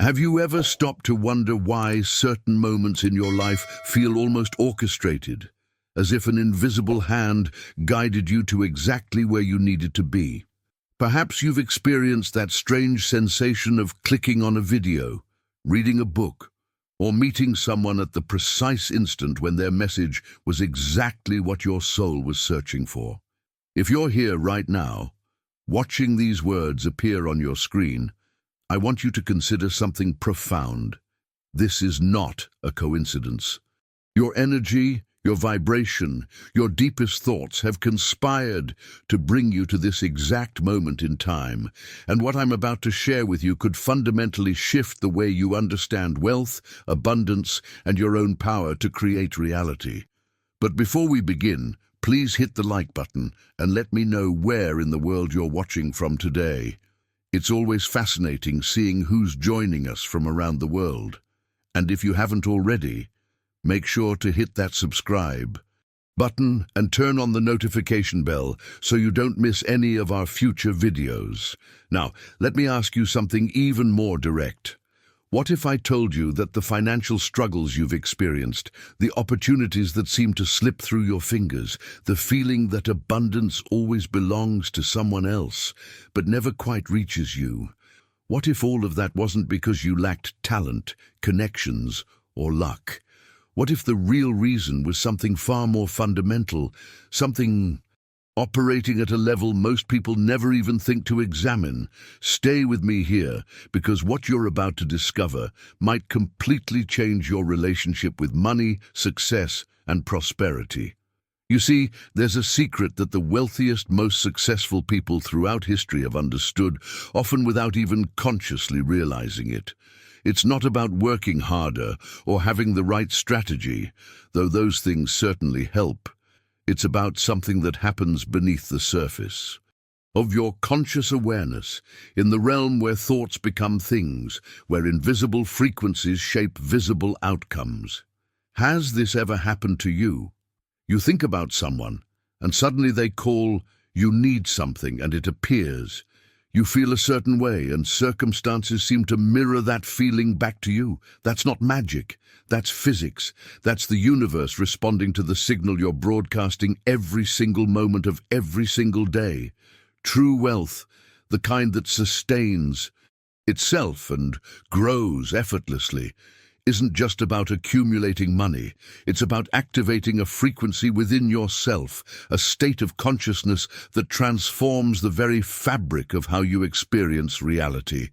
Have you ever stopped to wonder why certain moments in your life feel almost orchestrated, as if an invisible hand guided you to exactly where you needed to be? Perhaps you've experienced that strange sensation of clicking on a video, reading a book, or meeting someone at the precise instant when their message was exactly what your soul was searching for. If you're here right now, watching these words appear on your screen, I want you to consider something profound. This is not a coincidence. Your energy, your vibration, your deepest thoughts have conspired to bring you to this exact moment in time, and what I'm about to share with you could fundamentally shift the way you understand wealth, abundance, and your own power to create reality. But before we begin, please hit the like button and let me know where in the world you're watching from today. It's always fascinating seeing who's joining us from around the world. And if you haven't already, make sure to hit that subscribe button and turn on the notification bell so you don't miss any of our future videos. Now, let me ask you something even more direct. What if I told you that the financial struggles you've experienced, the opportunities that seem to slip through your fingers, the feeling that abundance always belongs to someone else, but never quite reaches you? What if all of that wasn't because you lacked talent, connections, or luck? What if the real reason was something far more fundamental, something operating at a level most people never even think to examine? Stay with me here, because what you're about to discover might completely change your relationship with money, success, and prosperity. You see, there's a secret that the wealthiest, most successful people throughout history have understood, often without even consciously realizing it. It's not about working harder or having the right strategy, though those things certainly help. It's about something that happens beneath the surface of your conscious awareness, in the realm where thoughts become things, where invisible frequencies shape visible outcomes. Has this ever happened to you? You think about someone, and suddenly they call, you need something, and it appears. You feel a certain way, and circumstances seem to mirror that feeling back to you. That's not magic. That's physics. That's the universe responding to the signal you're broadcasting every single moment of every single day. True wealth, the kind that sustains itself and grows effortlessly, isn't just about accumulating money. It's about activating a frequency within yourself, a state of consciousness that transforms the very fabric of how you experience reality.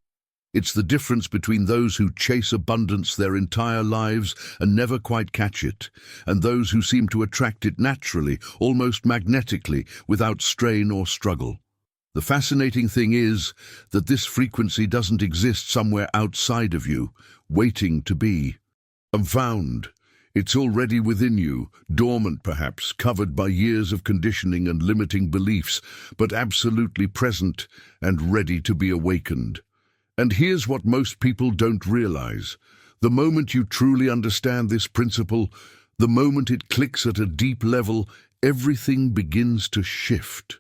It's the difference between those who chase abundance their entire lives and never quite catch it, and those who seem to attract it naturally, almost magnetically, without strain or struggle. The fascinating thing is that this frequency doesn't exist somewhere outside of you, waiting to be found. It's already within you, dormant perhaps, covered by years of conditioning and limiting beliefs, but absolutely present and ready to be awakened. And here's what most people don't realize. The moment you truly understand this principle, the moment it clicks at a deep level, everything begins to shift.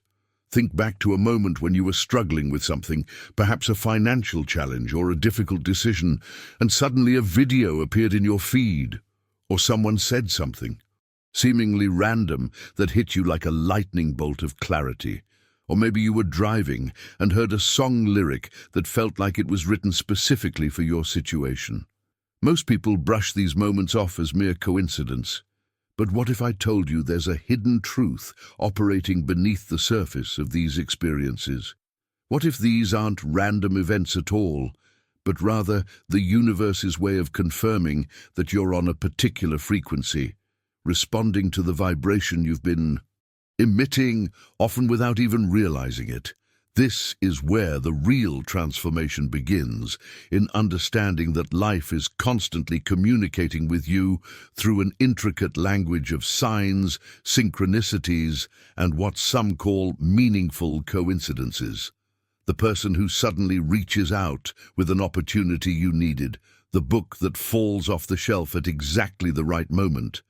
Think back to a moment when you were struggling with something, perhaps a financial challenge or a difficult decision, and suddenly a video appeared in your feed, or someone said something, seemingly random, that hit you like a lightning bolt of clarity. Or maybe you were driving and heard a song lyric that felt like it was written specifically for your situation. Most people brush these moments off as mere coincidence. But what if I told you there's a hidden truth operating beneath the surface of these experiences? What if these aren't random events at all, but rather the universe's way of confirming that you're on a particular frequency, responding to the vibration you've been emitting, often without even realizing it? This is where the real transformation begins, in understanding that life is constantly communicating with you through an intricate language of signs, synchronicities, and what some call meaningful coincidences. The person who suddenly reaches out with an opportunity you needed, the book that falls off the shelf at exactly the right moment,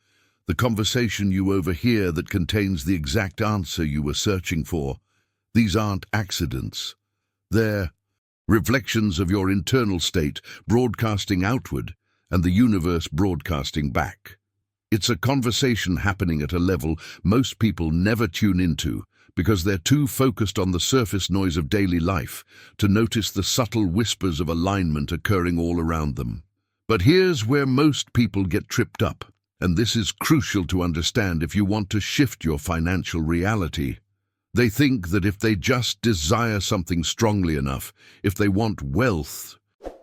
the conversation you overhear that contains the exact answer you were searching for. These aren't accidents. They're reflections of your internal state broadcasting outward and the universe broadcasting back. It's a conversation happening at a level most people never tune into because they're too focused on the surface noise of daily life to notice the subtle whispers of alignment occurring all around them. But here's where most people get tripped up, and this is crucial to understand if you want to shift your financial reality. They think that if they just desire something strongly enough, if they want wealth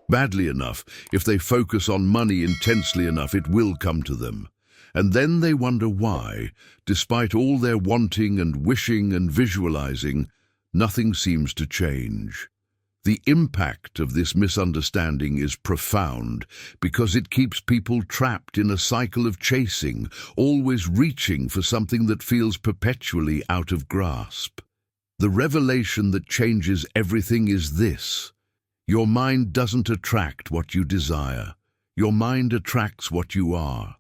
badly enough, if they focus on money intensely enough, it will come to them. And then they wonder why, despite all their wanting and wishing and visualizing, nothing seems to change. The impact of this misunderstanding is profound because it keeps people trapped in a cycle of chasing, always reaching for something that feels perpetually out of grasp. The revelation that changes everything is this: your mind doesn't attract what you desire. Your mind attracts what you are.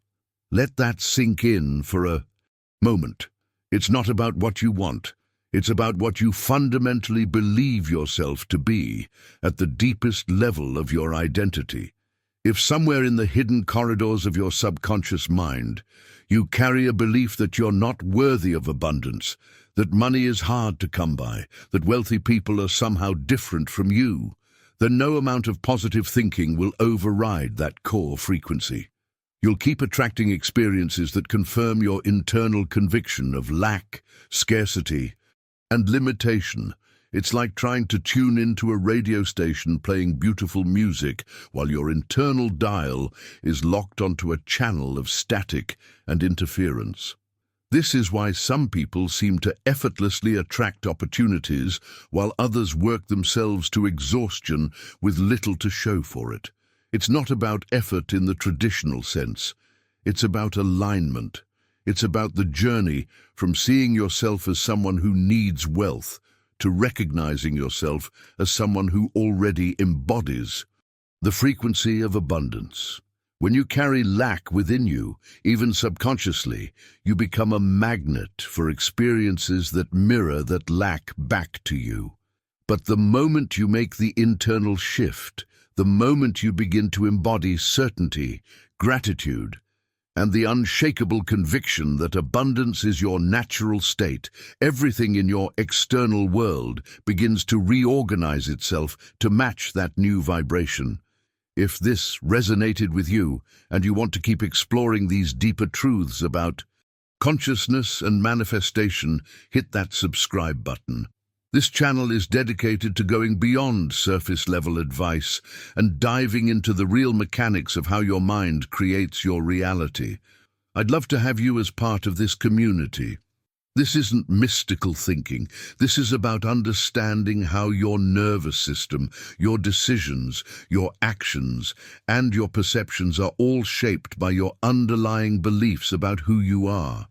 Let that sink in for a moment. It's not about what you want. It's about what you fundamentally believe yourself to be at the deepest level of your identity. If somewhere in the hidden corridors of your subconscious mind, you carry a belief that you're not worthy of abundance, that money is hard to come by, that wealthy people are somehow different from you, then no amount of positive thinking will override that core frequency. You'll keep attracting experiences that confirm your internal conviction of lack, scarcity, and limitation. It's like trying to tune into a radio station playing beautiful music while your internal dial is locked onto a channel of static and interference. This is why some people seem to effortlessly attract opportunities while others work themselves to exhaustion with little to show for it. It's not about effort in the traditional sense. It's about alignment. It's about the journey from seeing yourself as someone who needs wealth to recognizing yourself as someone who already embodies the frequency of abundance. When you carry lack within you, even subconsciously, you become a magnet for experiences that mirror that lack back to you. But the moment you make the internal shift, the moment you begin to embody certainty, gratitude, and the unshakable conviction that abundance is your natural state, everything in your external world begins to reorganize itself to match that new vibration. If this resonated with you, and you want to keep exploring these deeper truths about consciousness and manifestation, hit that subscribe button. This channel is dedicated to going beyond surface-level advice and diving into the real mechanics of how your mind creates your reality. I'd love to have you as part of this community. This isn't mystical thinking. This is about understanding how your nervous system, your decisions, your actions, and your perceptions are all shaped by your underlying beliefs about who you are.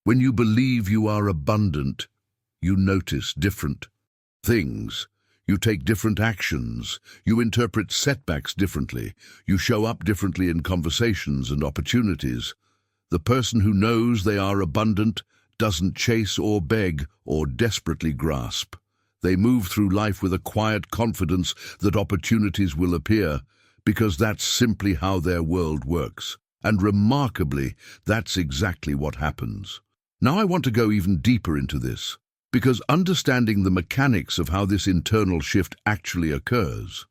When you believe you are abundant, you notice different things. You take different actions. You interpret setbacks differently. You show up differently in conversations and opportunities. The person who knows they are abundant doesn't chase or beg or desperately grasp. They move through life with a quiet confidence that opportunities will appear because that's simply how their world works. And remarkably, that's exactly what happens. Now I want to go even deeper into this, because understanding the mechanics of how this internal shift actually occurs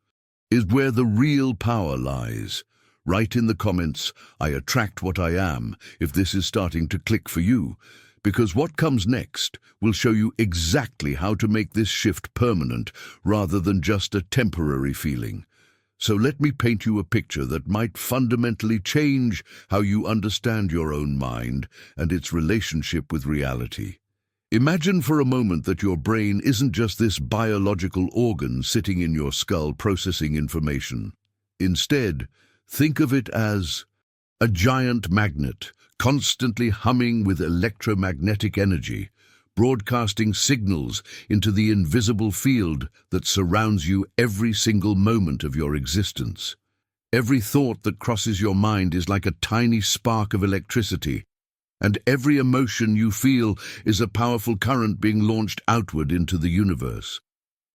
is where the real power lies. Write in the comments, "I attract what I am," if this is starting to click for you, because what comes next will show you exactly how to make this shift permanent rather than just a temporary feeling. So let me paint you a picture that might fundamentally change how you understand your own mind and its relationship with reality. Imagine for a moment that your brain isn't just this biological organ sitting in your skull processing information. Instead, think of it as a giant magnet, constantly humming with electromagnetic energy, broadcasting signals into the invisible field that surrounds you every single moment of your existence. Every thought that crosses your mind is like a tiny spark of electricity, and every emotion you feel is a powerful current being launched outward into the universe.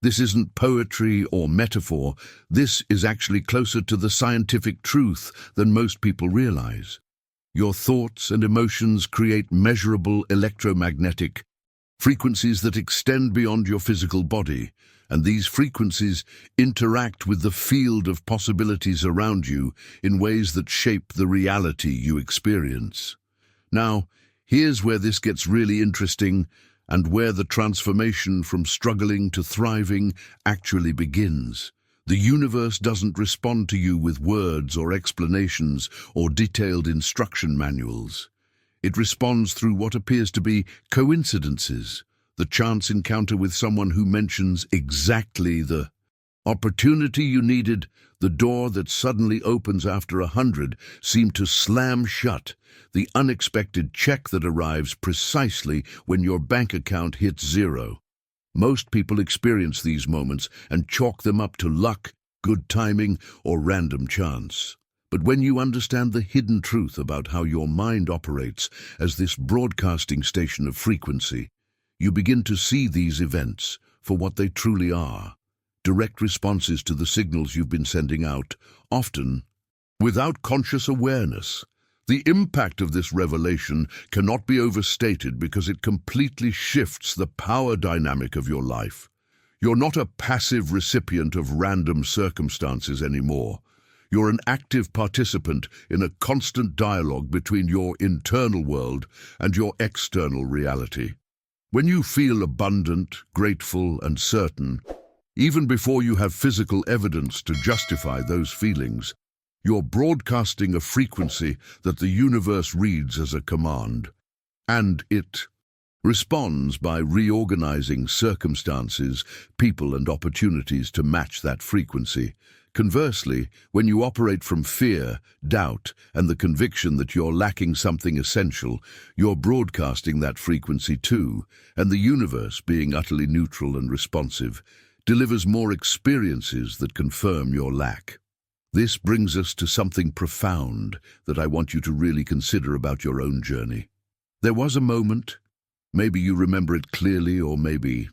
This isn't poetry or metaphor. This is actually closer to the scientific truth than most people realize. Your thoughts and emotions create measurable electromagnetic frequencies that extend beyond your physical body, and these frequencies interact with the field of possibilities around you in ways that shape the reality you experience. Now, here's where this gets really interesting and where the transformation from struggling to thriving actually begins. The universe doesn't respond to you with words or explanations or detailed instruction manuals. It responds through what appears to be coincidences, the chance encounter with someone who mentions exactly the opportunity you needed. The door that suddenly opens after 100 seemed to slam shut, the unexpected check that arrives precisely when your bank account hits zero. Most people experience these moments and chalk them up to luck, good timing, or random chance. But when you understand the hidden truth about how your mind operates as this broadcasting station of frequency, you begin to see these events for what they truly are: direct responses to the signals you've been sending out, often without conscious awareness. The impact of this revelation cannot be overstated because it completely shifts the power dynamic of your life. You're not a passive recipient of random circumstances anymore. You're an active participant in a constant dialogue between your internal world and your external reality. When you feel abundant, grateful, and certain, even before you have physical evidence to justify those feelings, you're broadcasting a frequency that the universe reads as a command. And it responds by reorganizing circumstances, people, and opportunities to match that frequency. Conversely, when you operate from fear, doubt, and the conviction that you're lacking something essential, you're broadcasting that frequency too, and the universe, being utterly neutral and responsive, delivers more experiences that confirm your lack. This brings us to something profound that I want you to really consider about your own journey. There was a moment, maybe you remember it clearly, or maybe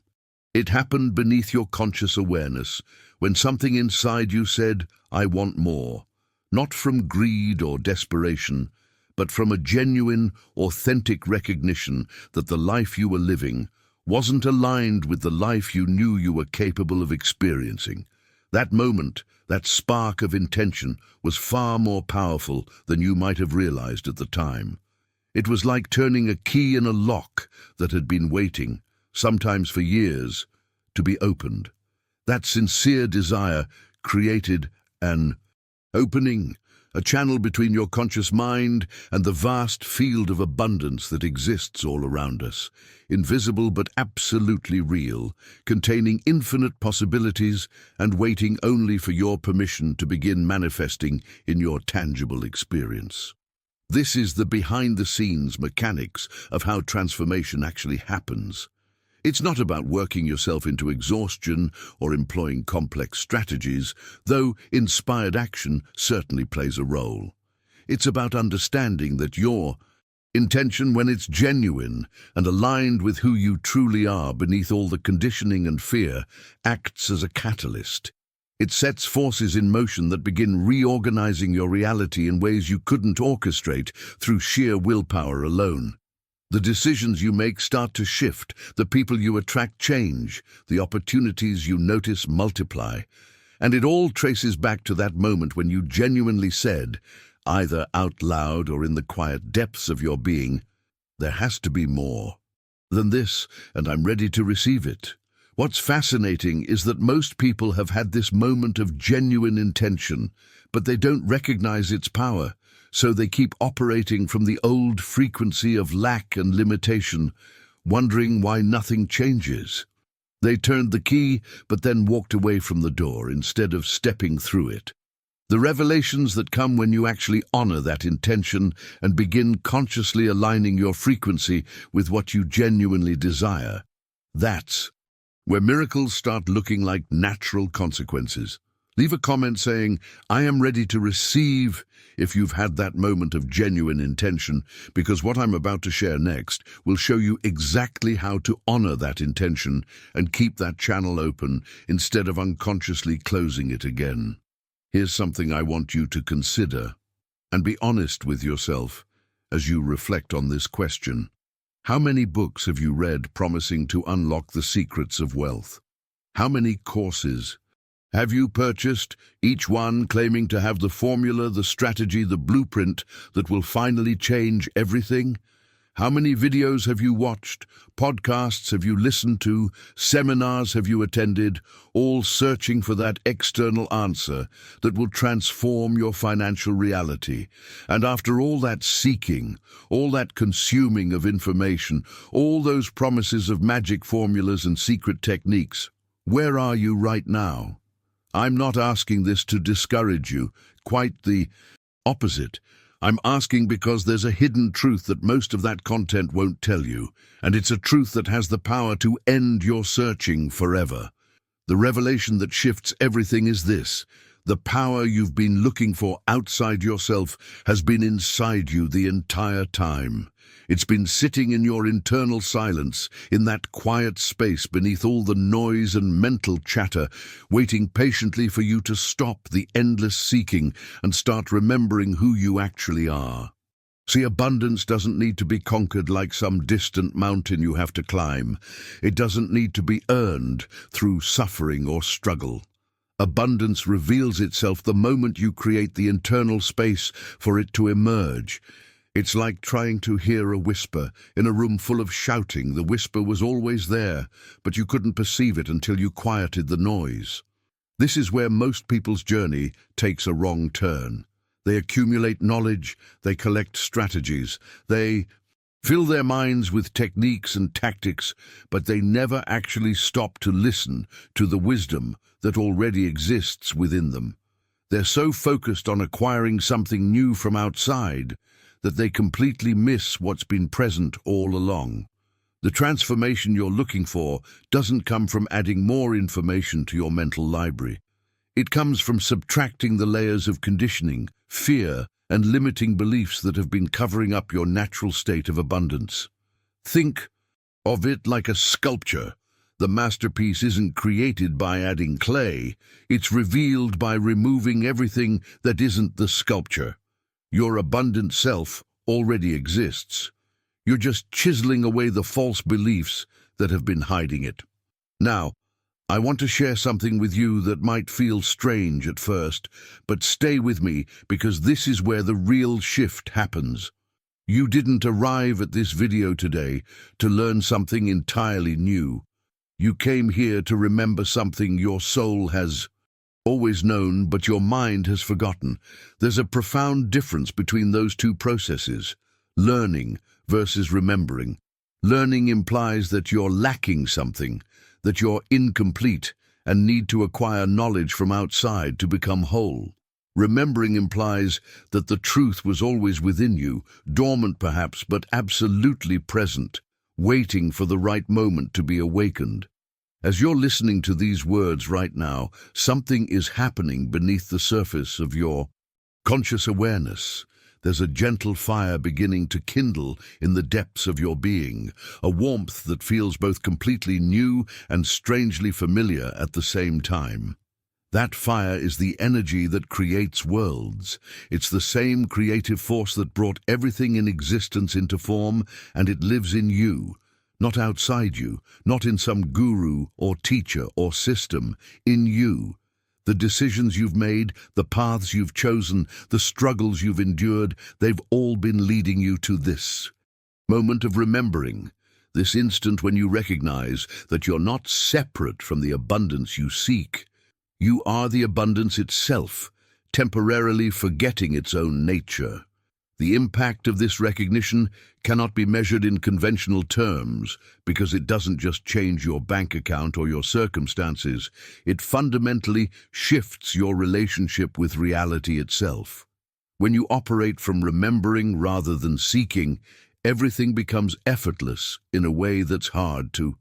it happened beneath your conscious awareness, when something inside you said, "I want more," not from greed or desperation, but from a genuine, authentic recognition that the life you were living wasn't aligned with the life you knew you were capable of experiencing. That moment, that spark of intention, was far more powerful than you might have realized at the time. It was like turning a key in a lock that had been waiting, sometimes for years, to be opened. That sincere desire created an opening, a channel between your conscious mind and the vast field of abundance that exists all around us, invisible but absolutely real, containing infinite possibilities and waiting only for your permission to begin manifesting in your tangible experience. This is the behind-the-scenes mechanics of how transformation actually happens. It's not about working yourself into exhaustion or employing complex strategies, though inspired action certainly plays a role. It's about understanding that your intention, when it's genuine and aligned with who you truly are beneath all the conditioning and fear, acts as a catalyst. It sets forces in motion that begin reorganizing your reality in ways you couldn't orchestrate through sheer willpower alone. The decisions you make start to shift, the people you attract change, the opportunities you notice multiply, and it all traces back to that moment when you genuinely said, either out loud or in the quiet depths of your being, "There has to be more than this, and I'm ready to receive it." What's fascinating is that most people have had this moment of genuine intention, but they don't recognize its power. So they keep operating from the old frequency of lack and limitation, wondering why nothing changes. They turned the key, but then walked away from the door instead of stepping through it. The revelations that come when you actually honor that intention and begin consciously aligning your frequency with what you genuinely desire, that's where miracles start looking like natural consequences. Leave a comment saying, "I am ready to receive," if you've had that moment of genuine intention, because what I'm about to share next will show you exactly how to honor that intention and keep that channel open instead of unconsciously closing it again. Here's something I want you to consider, and be honest with yourself as you reflect on this question. How many books have you read promising to unlock the secrets of wealth? How many courses have you purchased, each one claiming to have the formula, the strategy, the blueprint that will finally change everything? How many videos have you watched, podcasts have you listened to, seminars have you attended, all searching for that external answer that will transform your financial reality? And after all that seeking, all that consuming of information, all those promises of magic formulas and secret techniques, where are you right now? I'm not asking this to discourage you, quite the opposite. I'm asking because there's a hidden truth that most of that content won't tell you, and it's a truth that has the power to end your searching forever. The revelation that shifts everything is this: the power you've been looking for outside yourself has been inside you the entire time. It's been sitting in your internal silence, in that quiet space beneath all the noise and mental chatter, waiting patiently for you to stop the endless seeking and start remembering who you actually are. See, abundance doesn't need to be conquered like some distant mountain you have to climb. It doesn't need to be earned through suffering or struggle. Abundance reveals itself the moment you create the internal space for it to emerge. It's like trying to hear a whisper in a room full of shouting. The whisper was always there, but you couldn't perceive it until you quieted the noise. This is where most people's journey takes a wrong turn. They accumulate knowledge, they collect strategies, they fill their minds with techniques and tactics, but they never actually stop to listen to the wisdom that already exists within them. They're so focused on acquiring something new from outside that they completely miss what's been present all along. The transformation you're looking for doesn't come from adding more information to your mental library. It comes from subtracting the layers of conditioning, fear, and limiting beliefs that have been covering up your natural state of abundance. Think of it like a sculpture. The masterpiece isn't created by adding clay. It's revealed by removing everything that isn't the sculpture. Your abundant self already exists. You're just chiseling away the false beliefs that have been hiding it. Now, I want to share something with you that might feel strange at first, but stay with me because this is where the real shift happens. You didn't arrive at this video today to learn something entirely new. You came here to remember something your soul has always known, but your mind has forgotten. There's a profound difference between those two processes, learning versus remembering. Learning implies that you're lacking something, that you're incomplete and need to acquire knowledge from outside to become whole. Remembering implies that the truth was always within you, dormant perhaps, but absolutely present, waiting for the right moment to be awakened. As you're listening to these words right now, something is happening beneath the surface of your conscious awareness. There's a gentle fire beginning to kindle in the depths of your being, a warmth that feels both completely new and strangely familiar at the same time. That fire is the energy that creates worlds. It's the same creative force that brought everything in existence into form, and it lives in you. Not outside you, not in some guru or teacher or system, in you. The decisions you've made, the paths you've chosen, the struggles you've endured, they've all been leading you to this moment of remembering, this instant when you recognize that you're not separate from the abundance you seek. You are the abundance itself, temporarily forgetting its own nature. The impact of this recognition cannot be measured in conventional terms because it doesn't just change your bank account or your circumstances. It fundamentally shifts your relationship with reality itself. When you operate from remembering rather than seeking, everything becomes effortless in a way that's hard to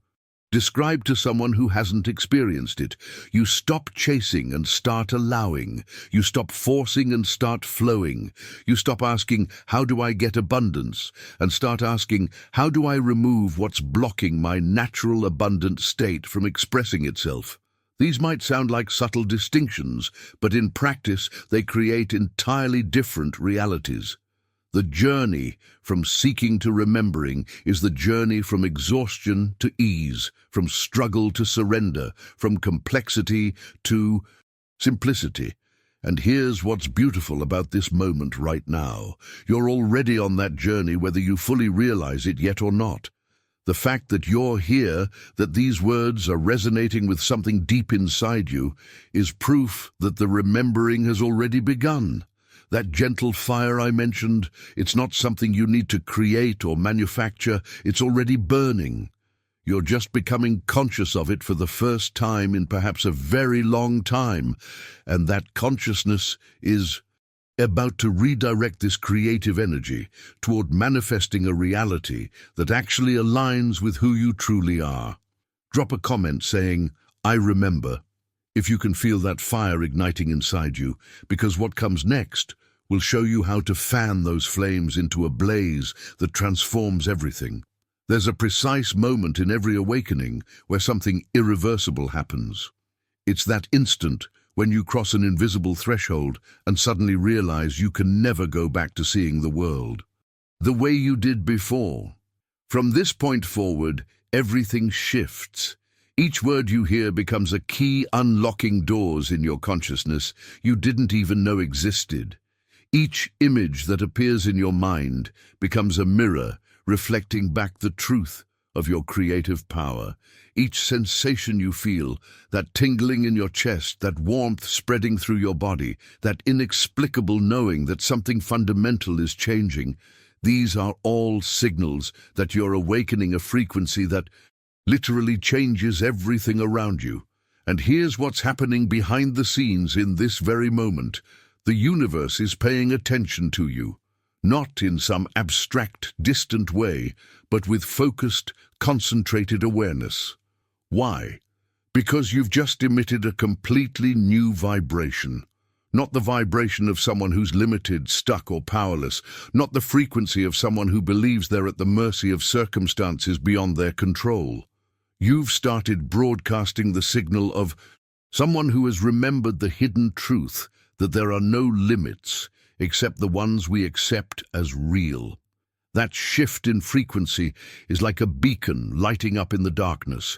Describe to someone who hasn't experienced it. You stop chasing and start allowing. You stop forcing and start flowing. You stop asking, how do I get abundance? And start asking, how do I remove what's blocking my natural abundant state from expressing itself? These might sound like subtle distinctions, but in practice they create entirely different realities. The journey from seeking to remembering is the journey from exhaustion to ease, from struggle to surrender, from complexity to simplicity. And here's what's beautiful about this moment right now. You're already on that journey whether you fully realize it yet or not. The fact that you're here, that these words are resonating with something deep inside you, is proof that the remembering has already begun. That gentle fire I mentioned, it's not something you need to create or manufacture, it's already burning. You're just becoming conscious of it for the first time in perhaps a very long time, and that consciousness is about to redirect this creative energy toward manifesting a reality that actually aligns with who you truly are. Drop a comment saying, "I remember," if you can feel that fire igniting inside you, because what comes next will show you how to fan those flames into a blaze that transforms everything. There's a precise moment in every awakening where something irreversible happens. It's that instant when you cross an invisible threshold and suddenly realize you can never go back to seeing the world the way you did before. From this point forward, everything shifts. Each word you hear becomes a key unlocking doors in your consciousness you didn't even know existed. Each image that appears in your mind becomes a mirror reflecting back the truth of your creative power. Each sensation you feel, that tingling in your chest, that warmth spreading through your body, that inexplicable knowing that something fundamental is changing, these are all signals that you're awakening a frequency that literally changes everything around you. And here's what's happening behind the scenes in this very moment. The universe is paying attention to you, not in some abstract, distant way, but with focused, concentrated awareness. Why? Because you've just emitted a completely new vibration. Not the vibration of someone who's limited, stuck, or powerless. Not the frequency of someone who believes they're at the mercy of circumstances beyond their control. You've started broadcasting the signal of someone who has remembered the hidden truth that there are no limits except the ones we accept as real. That shift in frequency is like a beacon lighting up in the darkness,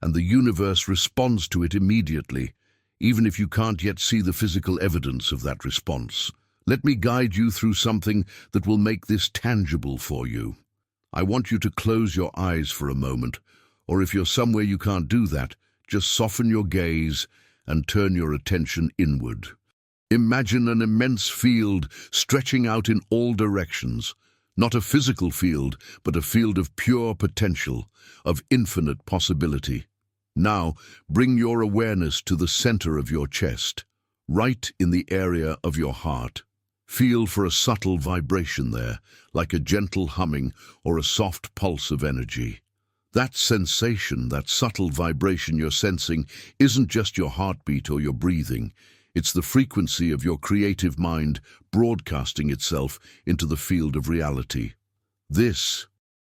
and the universe responds to it immediately, even if you can't yet see the physical evidence of that response. Let me guide you through something that will make this tangible for you. I want you to close your eyes for a moment, or if you're somewhere you can't do that, just soften your gaze and turn your attention inward. Imagine an immense field stretching out in all directions. Not a physical field, but a field of pure potential, of infinite possibility. Now, bring your awareness to the center of your chest, right in the area of your heart. Feel for a subtle vibration there, like a gentle humming or a soft pulse of energy. That sensation, that subtle vibration you're sensing, isn't just your heartbeat or your breathing. It's the frequency of your creative mind broadcasting itself into the field of reality. This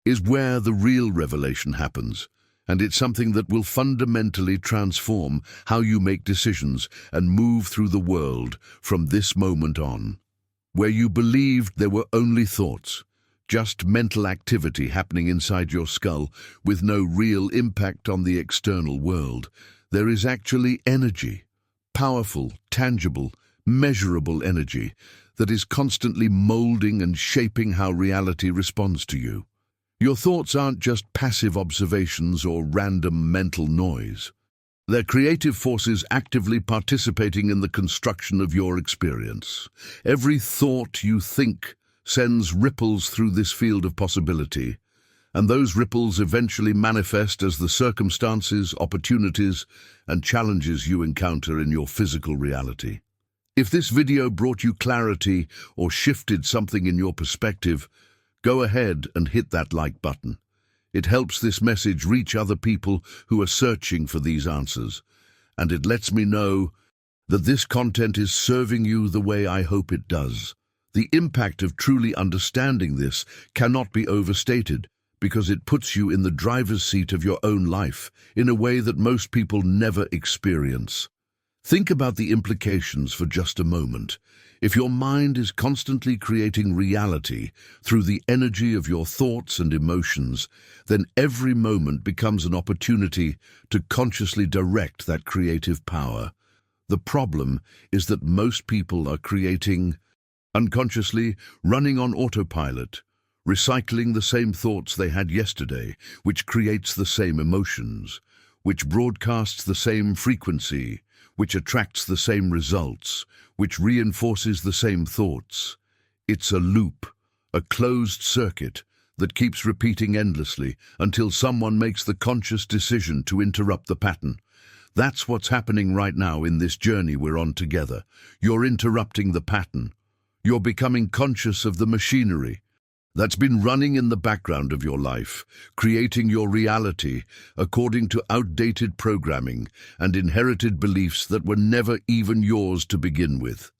is where the real revelation happens, and it's something that will fundamentally transform how you make decisions and move through the world from this moment on. Where you believed there were only thoughts, just mental activity happening inside your skull with no real impact on the external world, there is actually energy. Powerful, tangible, measurable energy that is constantly molding and shaping how reality responds to you. Your thoughts aren't just passive observations or random mental noise. They're creative forces actively participating in the construction of your experience. Every thought you think sends ripples through this field of possibility, and those ripples eventually manifest as the circumstances, opportunities, and challenges you encounter in your physical reality. If this video brought you clarity or shifted something in your perspective, go ahead and hit that like button. It helps this message reach other people who are searching for these answers. And it lets me know that this content is serving you the way I hope it does. The impact of truly understanding this cannot be overstated, because it puts you in the driver's seat of your own life in a way that most people never experience. Think about the implications for just a moment. If your mind is constantly creating reality through the energy of your thoughts and emotions, then every moment becomes an opportunity to consciously direct that creative power. The problem is that most people are creating unconsciously, running on autopilot, recycling the same thoughts they had yesterday, which creates the same emotions, which broadcasts the same frequency, which attracts the same results, which reinforces the same thoughts. It's a loop, a closed circuit that keeps repeating endlessly until someone makes the conscious decision to interrupt the pattern. That's what's happening right now in this journey we're on together. You're interrupting the pattern. You're becoming conscious of the machinery that's been running in the background of your life, creating your reality according to outdated programming and inherited beliefs that were never even yours to begin with.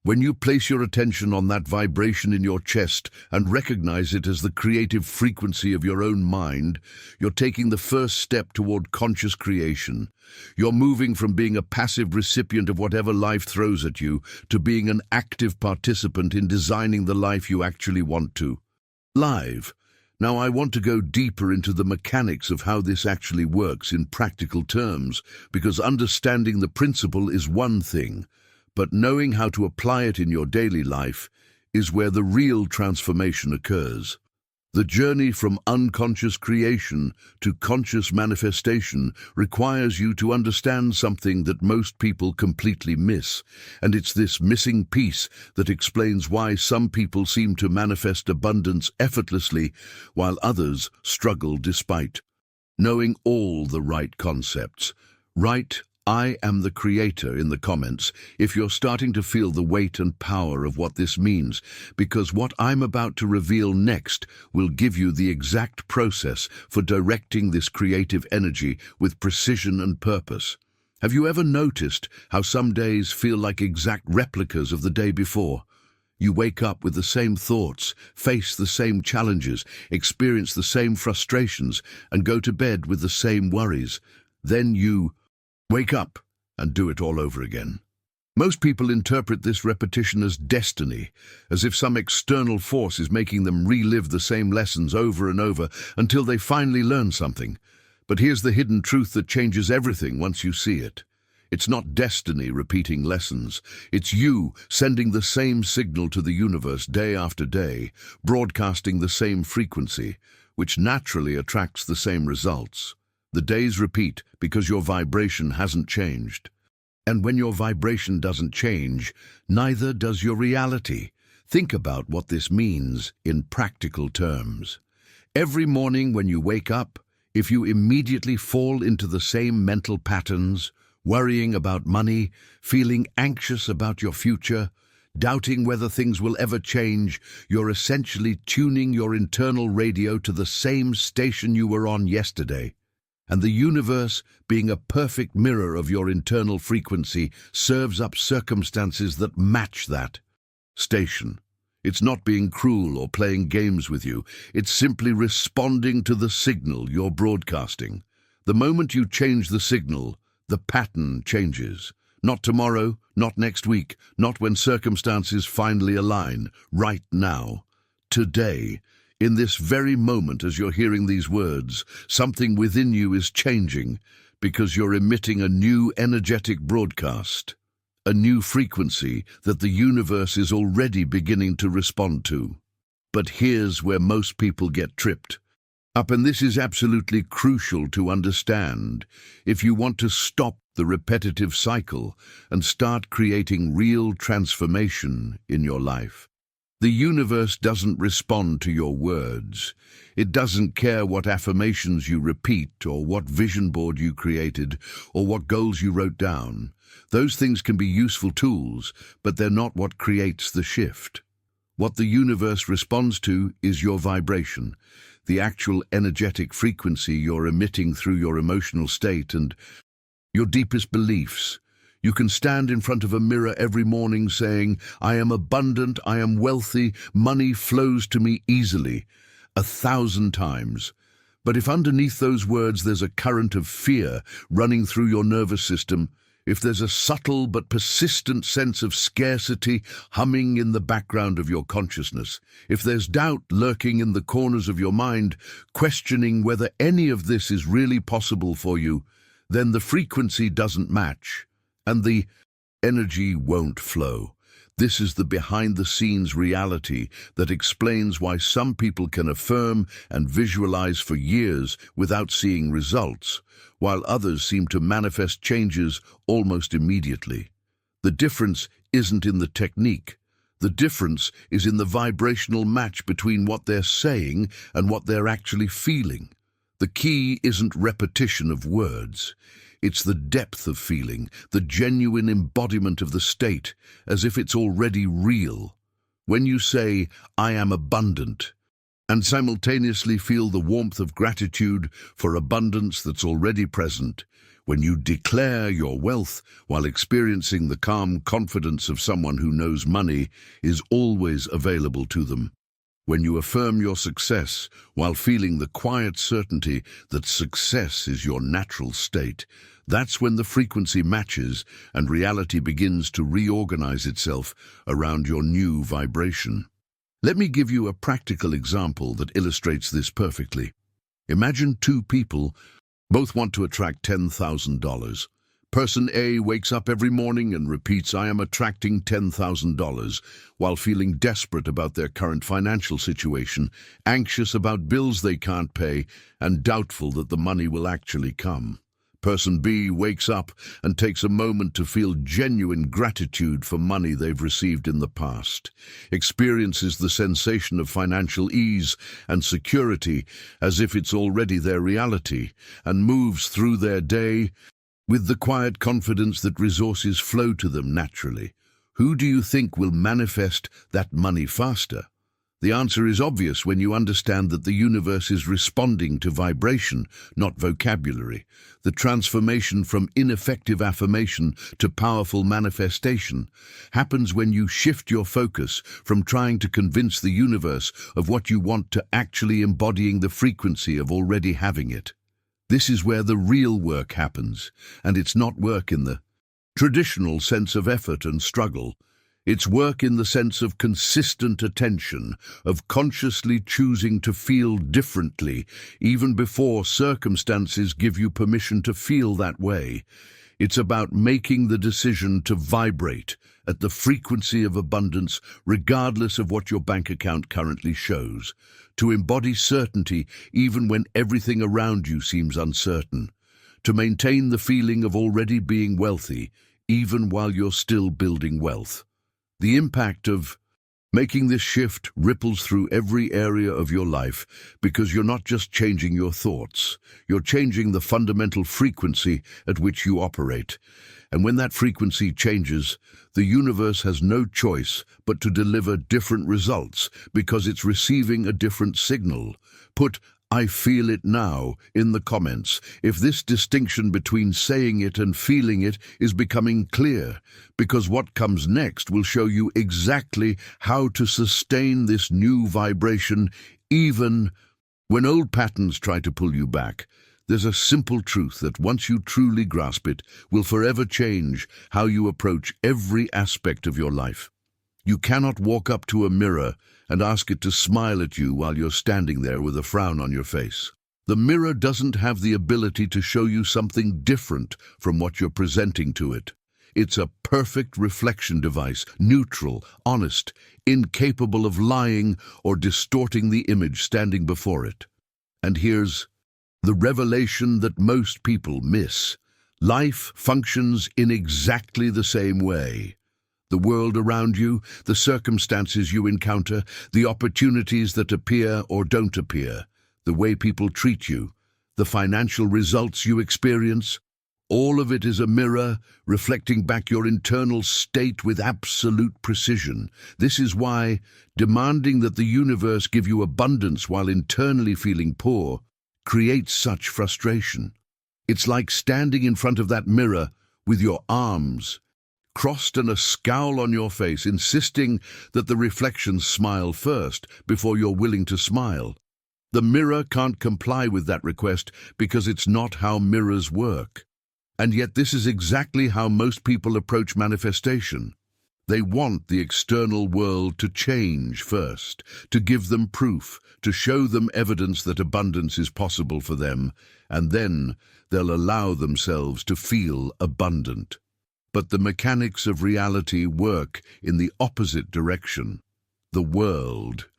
When you place your attention on that vibration in your chest and recognize it as the creative frequency of your own mind, you're taking the first step toward conscious creation. You're moving from being a passive recipient of whatever life throws at you to being an active participant in designing the life you actually want to live. Now, I want to go deeper into the mechanics of how this actually works in practical terms, because understanding the principle is one thing, but knowing how to apply it in your daily life is where the real transformation occurs. The journey from unconscious creation to conscious manifestation requires you to understand something that most people completely miss, and it's this missing piece that explains why some people seem to manifest abundance effortlessly while others struggle despite knowing all the right concepts. Write "I am the creator" in the comments if you're starting to feel the weight and power of what this means, because what I'm about to reveal next will give you the exact process for directing this creative energy with precision and purpose. Have you ever noticed how some days feel like exact replicas of the day before? You wake up with the same thoughts, face the same challenges, experience the same frustrations, and go to bed with the same worries. Then you wake up and do it all over again. Most people interpret this repetition as destiny, as if some external force is making them relive the same lessons over and over until they finally learn something. But here's the hidden truth that changes everything once you see it. It's not destiny repeating lessons. It's you sending the same signal to the universe day after day, broadcasting the same frequency, which naturally attracts the same results. The days repeat because your vibration hasn't changed. And when your vibration doesn't change, neither does your reality. Think about what this means in practical terms. Every morning when you wake up, if you immediately fall into the same mental patterns, worrying about money, feeling anxious about your future, doubting whether things will ever change, you're essentially tuning your internal radio to the same station you were on yesterday. And the universe, being a perfect mirror of your internal frequency, serves up circumstances that match that station. It's not being cruel or playing games with you. It's simply responding to the signal you're broadcasting. The moment you change the signal, the pattern changes. Not tomorrow, not next week, not when circumstances finally align. Right now, today, in this very moment as you're hearing these words, something within you is changing because you're emitting a new energetic broadcast, a new frequency that the universe is already beginning to respond to. But here's where most people get tripped up, and this is absolutely crucial to understand if you want to stop the repetitive cycle and start creating real transformation in your life. The universe doesn't respond to your words. It doesn't care what affirmations you repeat or what vision board you created or what goals you wrote down. Those things can be useful tools, but they're not what creates the shift. What the universe responds to is your vibration. the actual energetic frequency you're emitting through your emotional state and your deepest beliefs. You can stand in front of a mirror every morning saying, "I am abundant, I am wealthy, money flows to me easily," 1,000 times. But if underneath those words there's a current of fear running through your nervous system, if there's a subtle but persistent sense of scarcity humming in the background of your consciousness, if there's doubt lurking in the corners of your mind, questioning whether any of this is really possible for you, then the frequency doesn't match, and the energy won't flow. This is the behind-the-scenes reality that explains why some people can affirm and visualize for years without seeing results, while others seem to manifest changes almost immediately. The difference isn't in the technique. The difference is in the vibrational match between what they're saying and what they're actually feeling. The key isn't repetition of words. It's the depth of feeling, the genuine embodiment of the state, as if it's already real. When you say, "I am abundant," and simultaneously feel the warmth of gratitude for abundance that's already present, when you declare your wealth while experiencing the calm confidence of someone who knows money is always available to them, when you affirm your success while feeling the quiet certainty that success is your natural state, that's when the frequency matches and reality begins to reorganize itself around your new vibration. Let me give you a practical example that illustrates this perfectly. Imagine two people, both want to attract $10,000. Person A wakes up every morning and repeats, "I am attracting $10,000, while feeling desperate about their current financial situation, anxious about bills they can't pay, and doubtful that the money will actually come. Person B wakes up and takes a moment to feel genuine gratitude for money they've received in the past, experiences the sensation of financial ease and security as if it's already their reality, and moves through their day with the quiet confidence that resources flow to them naturally. Who do you think will manifest that money faster? The answer is obvious when you understand that the universe is responding to vibration, not vocabulary. The transformation from ineffective affirmation to powerful manifestation happens when you shift your focus from trying to convince the universe of what you want to actually embodying the frequency of already having it. This is where the real work happens, and it's not work in the traditional sense of effort and struggle. It's work in the sense of consistent attention, of consciously choosing to feel differently, even before circumstances give you permission to feel that way. It's about making the decision to vibrate at the frequency of abundance, regardless of what your bank account currently shows, to embody certainty even when everything around you seems uncertain, to maintain the feeling of already being wealthy, even while you're still building wealth. The impact of making this shift ripples through every area of your life because you're not just changing your thoughts, you're changing the fundamental frequency at which you operate. And when that frequency changes, the universe has no choice but to deliver different results because it's receiving a different signal. Put "I feel it now" in the comments if this distinction between saying it and feeling it is becoming clear, because what comes next will show you exactly how to sustain this new vibration even when old patterns try to pull you back. There's a simple truth that once you truly grasp it, will forever change how you approach every aspect of your life. You cannot walk up to a mirror and ask it to smile at you while you're standing there with a frown on your face. The mirror doesn't have the ability to show you something different from what you're presenting to it. It's a perfect reflection device, neutral, honest, incapable of lying or distorting the image standing before it. And here's the revelation that most people miss. Life functions in exactly the same way. The world around you, the circumstances you encounter, the opportunities that appear or don't appear, the way people treat you, the financial results you experience, All of it is a mirror, reflecting back your internal state with absolute precision. This is why demanding that the universe give you abundance while internally feeling poor creates such frustration. It's like standing in front of that mirror with your arms crossed and a scowl on your face, insisting that the reflections smile first before you're willing to smile. The mirror can't comply with that request because it's not how mirrors work. And yet this is exactly how most people approach manifestation. They want the external world to change first, to give them proof, to show them evidence that abundance is possible for them, and then they'll allow themselves to feel abundant. But the mechanics of reality work in the opposite direction. The world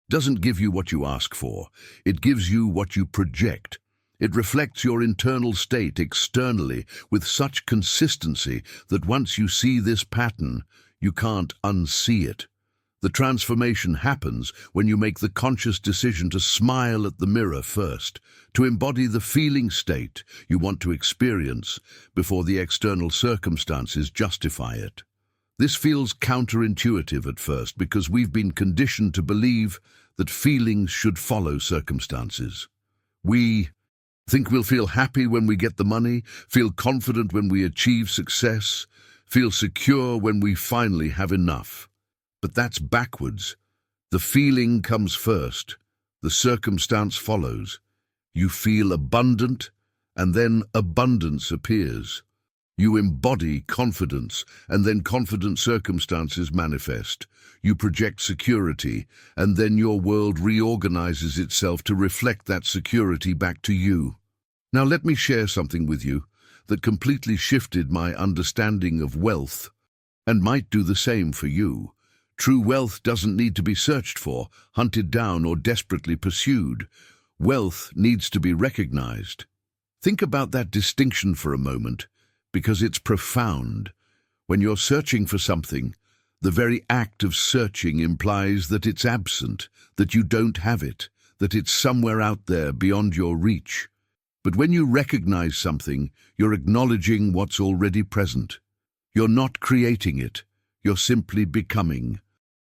doesn't give you what you ask for. It gives you what you project. It reflects your internal state externally with such consistency that once you see this pattern, you can't unsee it. The transformation happens when you make the conscious decision to smile at the mirror first, to embody the feeling state you want to experience before the external circumstances justify it. This feels counterintuitive at first because we've been conditioned to believe that feelings should follow circumstances. We think we'll feel happy when we get the money, feel confident when we achieve success, feel secure when we finally have enough. But that's backwards. The feeling comes first, the circumstance follows. You feel abundant, and then abundance appears. You embody confidence, and then confident circumstances manifest. You project security, and then your world reorganizes itself to reflect that security back to you. Now let me share something with you that completely shifted my understanding of wealth, and might do the same for you. True wealth doesn't need to be searched for, hunted down, or desperately pursued. Wealth needs to be recognized. Think about that distinction for a moment, because it's profound. When you're searching for something, the very act of searching implies that it's absent, that you don't have it, that it's somewhere out there beyond your reach. But when you recognize something, you're acknowledging what's already present. You're not creating it, you're simply becoming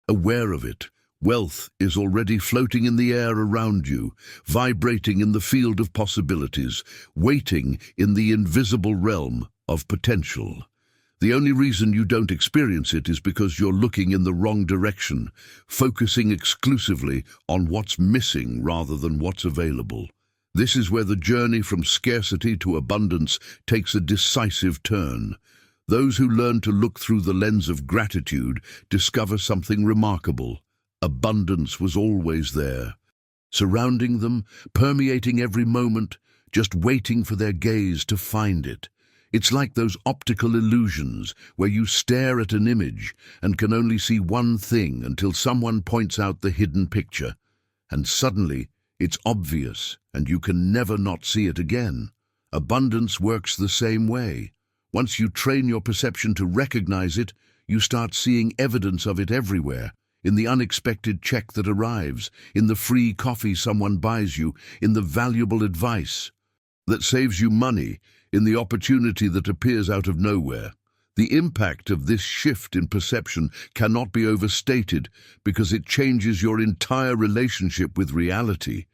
aware of it. Wealth is already floating in the air around you, vibrating in the field of possibilities, waiting in the invisible realm of potential. The only reason you don't experience it is because you're looking in the wrong direction, focusing exclusively on what's missing rather than what's available. This is where the journey from scarcity to abundance takes a decisive turn. Those who learn to look through the lens of gratitude discover something remarkable. Abundance was always there, surrounding them, permeating every moment, just waiting for their gaze to find it. It's like those optical illusions where you stare at an image and can only see one thing until someone points out the hidden picture. And suddenly, it's obvious, and you can never not see it again. Abundance works the same way. Once you train your perception to recognize it, you start seeing evidence of it everywhere. In the unexpected check that arrives, in the free coffee someone buys you, in the valuable advice that saves you money, in the opportunity that appears out of nowhere. The impact of this shift in perception cannot be overstated because it changes your entire relationship with reality.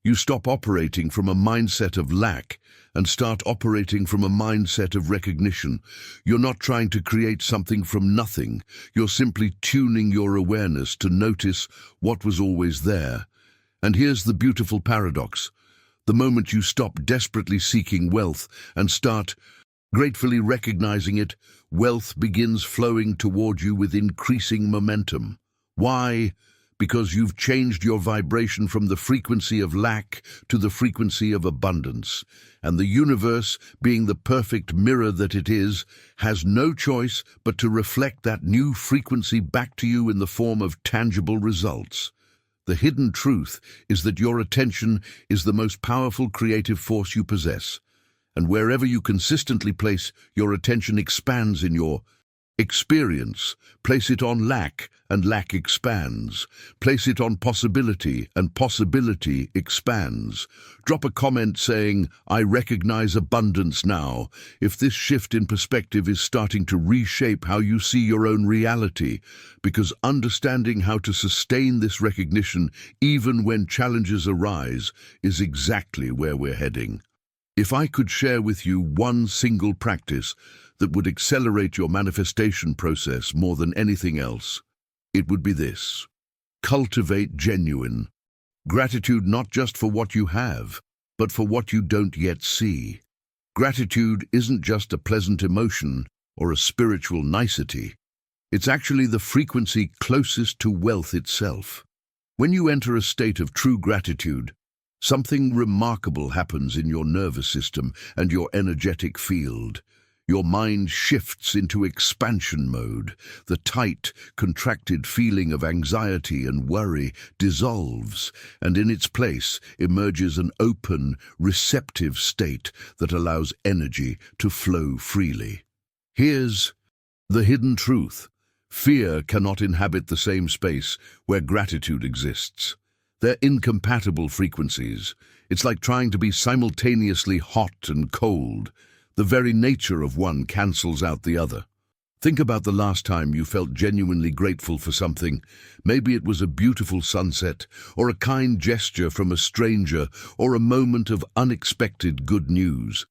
You stop operating from a mindset of lack and start operating from a mindset of recognition. You're not trying to create something from nothing. You're simply tuning your awareness to notice what was always there. And here's the beautiful paradox. The moment you stop desperately seeking wealth and start gratefully recognizing it, wealth begins flowing toward you with increasing momentum. Why? Because you've changed your vibration from the frequency of lack to the frequency of abundance. And the universe, being the perfect mirror that it is, has no choice but to reflect that new frequency back to you in the form of tangible results. The hidden truth is that your attention is the most powerful creative force you possess. And wherever you consistently place your attention expands in your Experience, place it on lack, and lack expands. Place it on possibility, and possibility expands. Drop a comment saying, "I recognize abundance now," if this shift in perspective is starting to reshape how you see your own reality, because understanding how to sustain this recognition even when challenges arise is exactly where we're heading. If I could share with you one single practice that would accelerate your manifestation process more than anything else, it would be this. Cultivate genuine gratitude, not just for what you have, but for what you don't yet see. Gratitude isn't just a pleasant emotion or a spiritual nicety. It's actually the frequency closest to wealth itself. When you enter a state of true gratitude, something remarkable happens in your nervous system and your energetic field. Your mind shifts into expansion mode. The tight, contracted feeling of anxiety and worry dissolves, and in its place emerges an open, receptive state that allows energy to flow freely. Here's the hidden truth. Fear cannot inhabit the same space where gratitude exists. They're incompatible frequencies. It's like trying to be simultaneously hot and cold. The very nature of one cancels out the other. Think about the last time you felt genuinely grateful for something. Maybe it was a beautiful sunset, or a kind gesture from a stranger, or a moment of unexpected good news.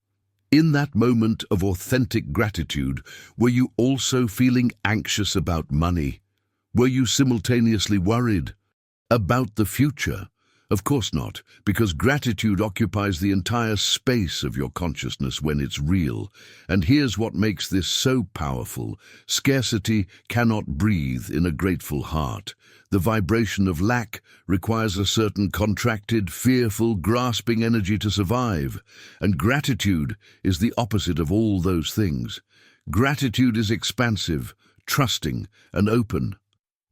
In that moment of authentic gratitude, were you also feeling anxious about money? Were you simultaneously worried about the future? Of course not, because gratitude occupies the entire space of your consciousness when it's real. And here's what makes this so powerful. Scarcity cannot breathe in a grateful heart. The vibration of lack requires a certain contracted, fearful, grasping energy to survive. And gratitude is the opposite of all those things. Gratitude is expansive, trusting, and open.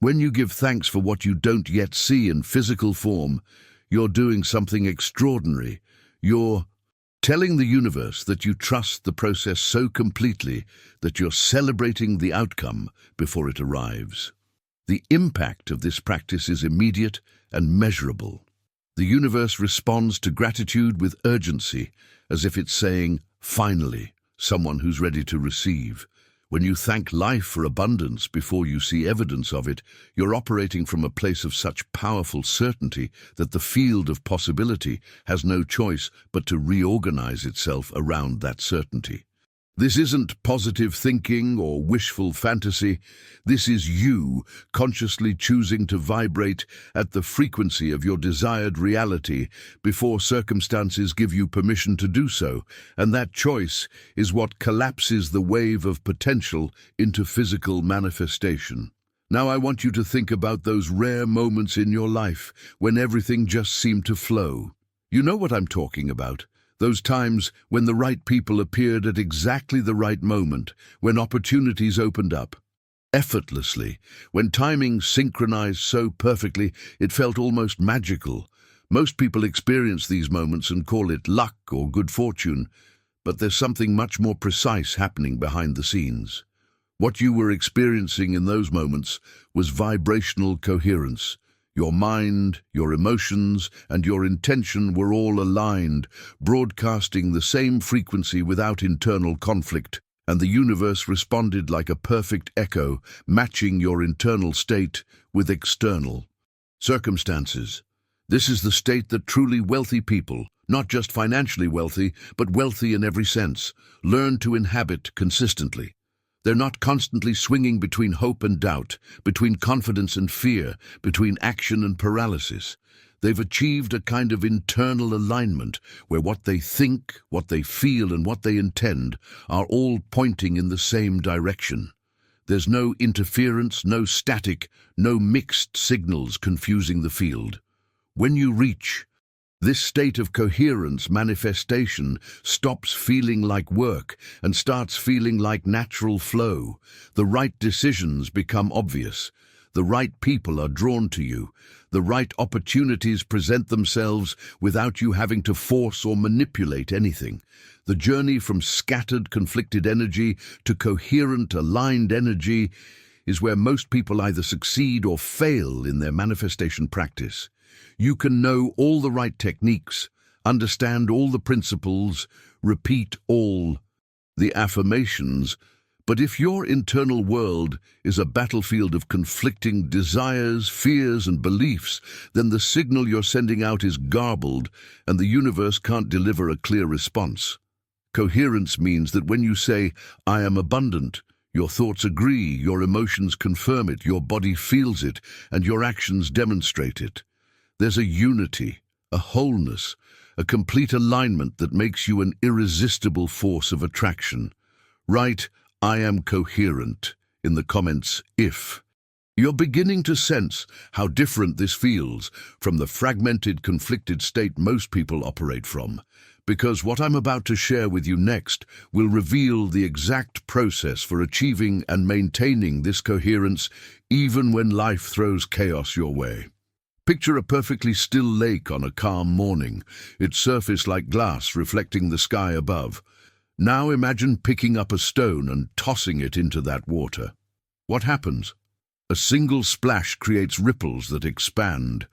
When you give thanks for what you don't yet see in physical form, you're doing something extraordinary. You're telling the universe that you trust the process so completely that you're celebrating the outcome before it arrives. The impact of this practice is immediate and measurable. The universe responds to gratitude with urgency, as if it's saying, "Finally, someone who's ready to receive." When you thank life for abundance before you see evidence of it, you're operating from a place of such powerful certainty that the field of possibility has no choice but to reorganize itself around that certainty. This isn't positive thinking or wishful fantasy. This is you consciously choosing to vibrate at the frequency of your desired reality before circumstances give you permission to do so, and that choice is what collapses the wave of potential into physical manifestation. Now I want you to think about those rare moments in your life when everything just seemed to flow. You know what I'm talking about. Those times when the right people appeared at exactly the right moment, when opportunities opened up. Effortlessly, when timing synchronized so perfectly it felt almost magical. Most people experience these moments and call it luck or good fortune, but there's something much more precise happening behind the scenes. What you were experiencing in those moments was vibrational coherence. Your mind, your emotions, and your intention were all aligned, broadcasting the same frequency without internal conflict, and the universe responded like a perfect echo, matching your internal state with external circumstances. This is the state that truly wealthy people, not just financially wealthy, but wealthy in every sense, learn to inhabit consistently. They're not constantly swinging between hope and doubt, between confidence and fear, between action and paralysis. They've achieved a kind of internal alignment where what they think, what they feel, and what they intend are all pointing in the same direction. There's no interference, no static, no mixed signals confusing the field. When you reach this state of coherence, manifestation stops feeling like work and starts feeling like natural flow. The right decisions become obvious. The right people are drawn to you. The right opportunities present themselves without you having to force or manipulate anything. The journey from scattered, conflicted energy to coherent, aligned energy is where most people either succeed or fail in their manifestation practice. You can know all the right techniques, understand all the principles, repeat all the affirmations, but if your internal world is a battlefield of conflicting desires, fears, and beliefs, then the signal you're sending out is garbled and the universe can't deliver a clear response. Coherence means that when you say, "I am abundant," your thoughts agree, your emotions confirm it, your body feels it, and your actions demonstrate it. There's a unity, a wholeness, a complete alignment that makes you an irresistible force of attraction. Write, "I am coherent," in the comments if you're beginning to sense how different this feels from the fragmented, conflicted state most people operate from. Because what I'm about to share with you next will reveal the exact process for achieving and maintaining this coherence even when life throws chaos your way. Picture a perfectly still lake on a calm morning, its surface like glass reflecting the sky above. Now imagine picking up a stone and tossing it into that water. What happens? A single splash creates ripples that expand,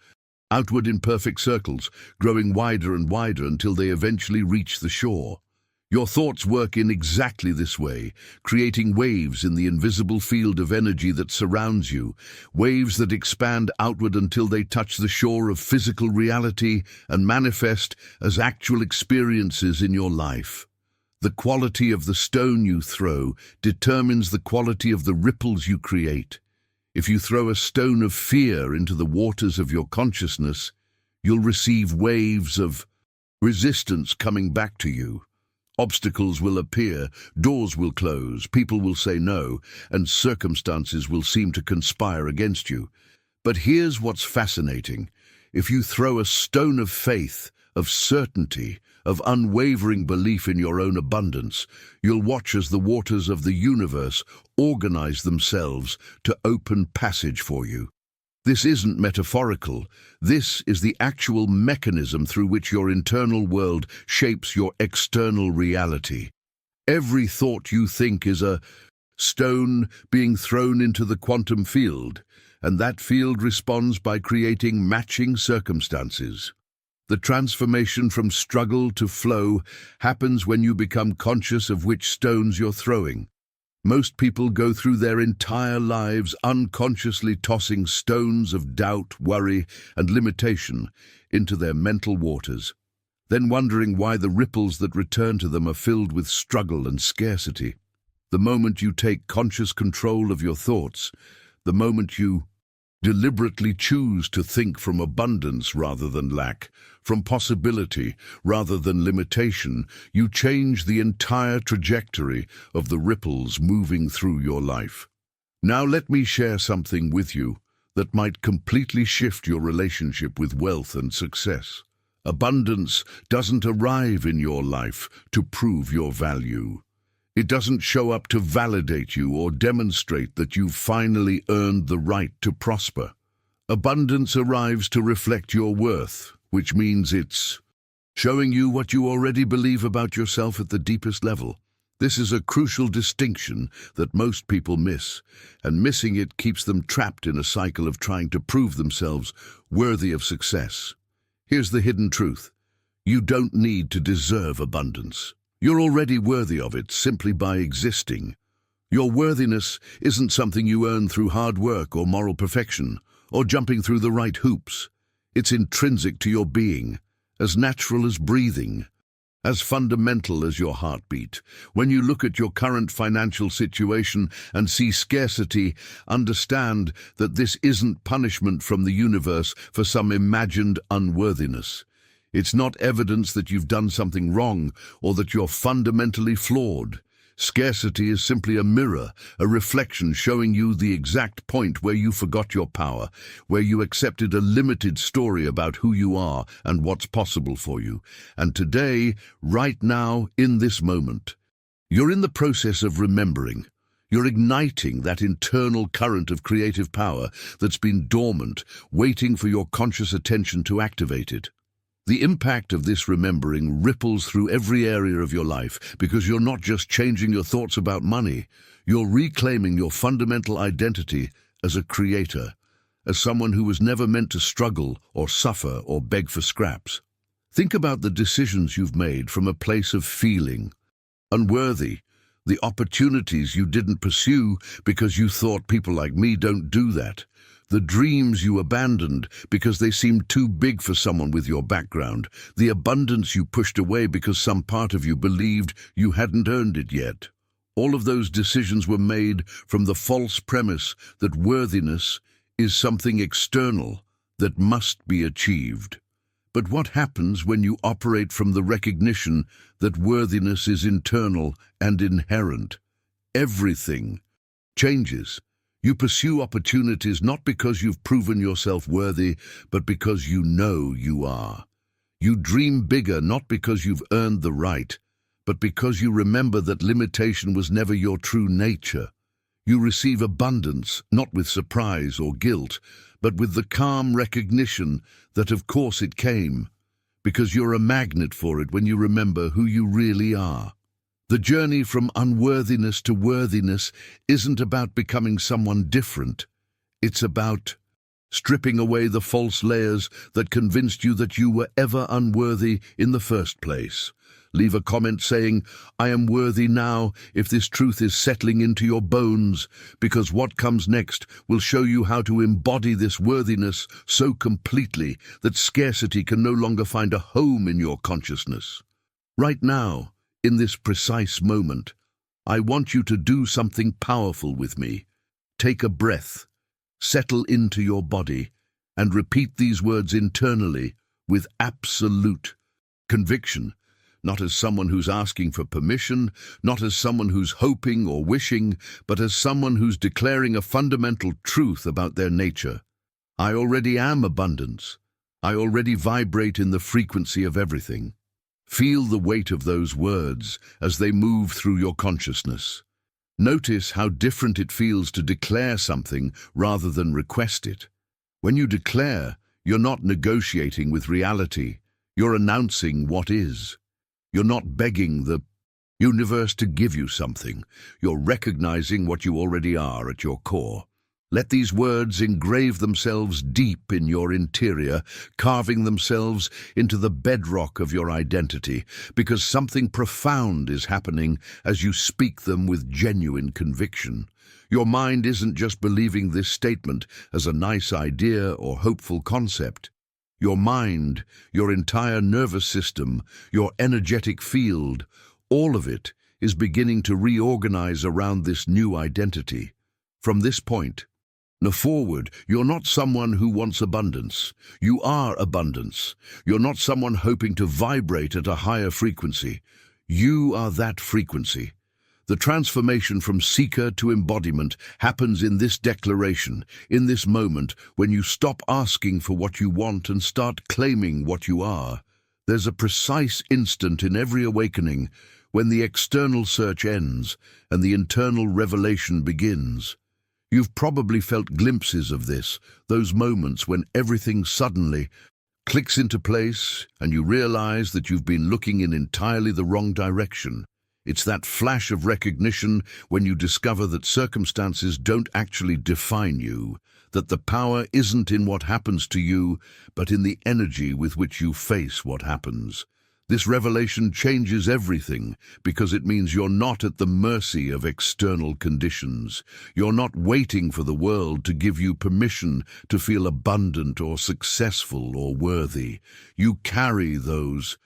outward in perfect circles, growing wider and wider until they eventually reach the shore. Your thoughts work in exactly this way, creating waves in the invisible field of energy that surrounds you, waves that expand outward until they touch the shore of physical reality and manifest as actual experiences in your life. The quality of the stone you throw determines the quality of the ripples you create. If you throw a stone of fear into the waters of your consciousness, you'll receive waves of resistance coming back to you. Obstacles will appear, doors will close, people will say no, and circumstances will seem to conspire against you. But here's what's fascinating. If you throw a stone of faith, of certainty, of unwavering belief in your own abundance, you'll watch as the waters of the universe organize themselves to open passage for you. This isn't metaphorical. This is the actual mechanism through which your internal world shapes your external reality. Every thought you think is a stone being thrown into the quantum field, and that field responds by creating matching circumstances. The transformation from struggle to flow happens when you become conscious of which stones you're throwing. Most people go through their entire lives unconsciously tossing stones of doubt, worry, and limitation into their mental waters, then wondering why the ripples that return to them are filled with struggle and scarcity. The moment you take conscious control of your thoughts, the moment you deliberately choose to think from abundance rather than lack, from possibility rather than limitation, you change the entire trajectory of the ripples moving through your life. Now let me share something with you that might completely shift your relationship with wealth and success. Abundance doesn't arrive in your life to prove your value. It doesn't show up to validate you or demonstrate that you've finally earned the right to prosper. Abundance arrives to reflect your worth, which means it's showing you what you already believe about yourself at the deepest level. This is a crucial distinction that most people miss, and missing it keeps them trapped in a cycle of trying to prove themselves worthy of success. Here's the hidden truth. You don't need to deserve abundance. You're already worthy of it simply by existing. Your worthiness isn't something you earn through hard work or moral perfection, or jumping through the right hoops. It's intrinsic to your being, as natural as breathing, as fundamental as your heartbeat. When you look at your current financial situation and see scarcity, understand that this isn't punishment from the universe for some imagined unworthiness. It's not evidence that you've done something wrong or that you're fundamentally flawed. Scarcity is simply a mirror, a reflection showing you the exact point where you forgot your power, where you accepted a limited story about who you are and what's possible for you. And today, right now, in this moment, you're in the process of remembering. You're igniting that internal current of creative power that's been dormant, waiting for your conscious attention to activate it. The impact of this remembering ripples through every area of your life because you're not just changing your thoughts about money, you're reclaiming your fundamental identity as a creator, as someone who was never meant to struggle or suffer or beg for scraps. Think about the decisions you've made from a place of feeling unworthy, the opportunities you didn't pursue because you thought people like me don't do that, the dreams you abandoned because they seemed too big for someone with your background, the abundance you pushed away because some part of you believed you hadn't earned it yet. All of those decisions were made from the false premise that worthiness is something external that must be achieved. But what happens when you operate from the recognition that worthiness is internal and inherent? Everything changes. You pursue opportunities not because you've proven yourself worthy, but because you know you are. You dream bigger not because you've earned the right, but because you remember that limitation was never your true nature. You receive abundance, not with surprise or guilt, but with the calm recognition that of course it came, because you're a magnet for it when you remember who you really are. The journey from unworthiness to worthiness isn't about becoming someone different. It's about stripping away the false layers that convinced you that you were ever unworthy in the first place. Leave a comment saying, "I am worthy now," if this truth is settling into your bones, because what comes next will show you how to embody this worthiness so completely that scarcity can no longer find a home in your consciousness. Right now, in this precise moment, I want you to do something powerful with me. Take a breath, settle into your body, and repeat these words internally with absolute conviction. Not as someone who's asking for permission, not as someone who's hoping or wishing, but as someone who's declaring a fundamental truth about their nature. I already am abundance. I already vibrate in the frequency of everything. Feel the weight of those words as they move through your consciousness. Notice how different it feels to declare something rather than request it. When you declare, you're not negotiating with reality. You're announcing what is. You're not begging the universe to give you something. You're recognizing what you already are at your core. Let these words engrave themselves deep in your interior, carving themselves into the bedrock of your identity, because something profound is happening as you speak them with genuine conviction. Your mind isn't just believing this statement as a nice idea or hopeful concept. Your mind, your entire nervous system, your energetic field, all of it is beginning to reorganize around this new identity. From this point forward, you're not someone who wants abundance. You are abundance. You're not someone hoping to vibrate at a higher frequency. You are that frequency. The transformation from seeker to embodiment happens in this declaration, in this moment, when you stop asking for what you want and start claiming what you are. There's a precise instant in every awakening when the external search ends and the internal revelation begins. You've probably felt glimpses of this, those moments when everything suddenly clicks into place and you realize that you've been looking in entirely the wrong direction. It's that flash of recognition when you discover that circumstances don't actually define you, that the power isn't in what happens to you, but in the energy with which you face what happens. This revelation changes everything because it means you're not at the mercy of external conditions. You're not waiting for the world to give you permission to feel abundant or successful or worthy. You carry those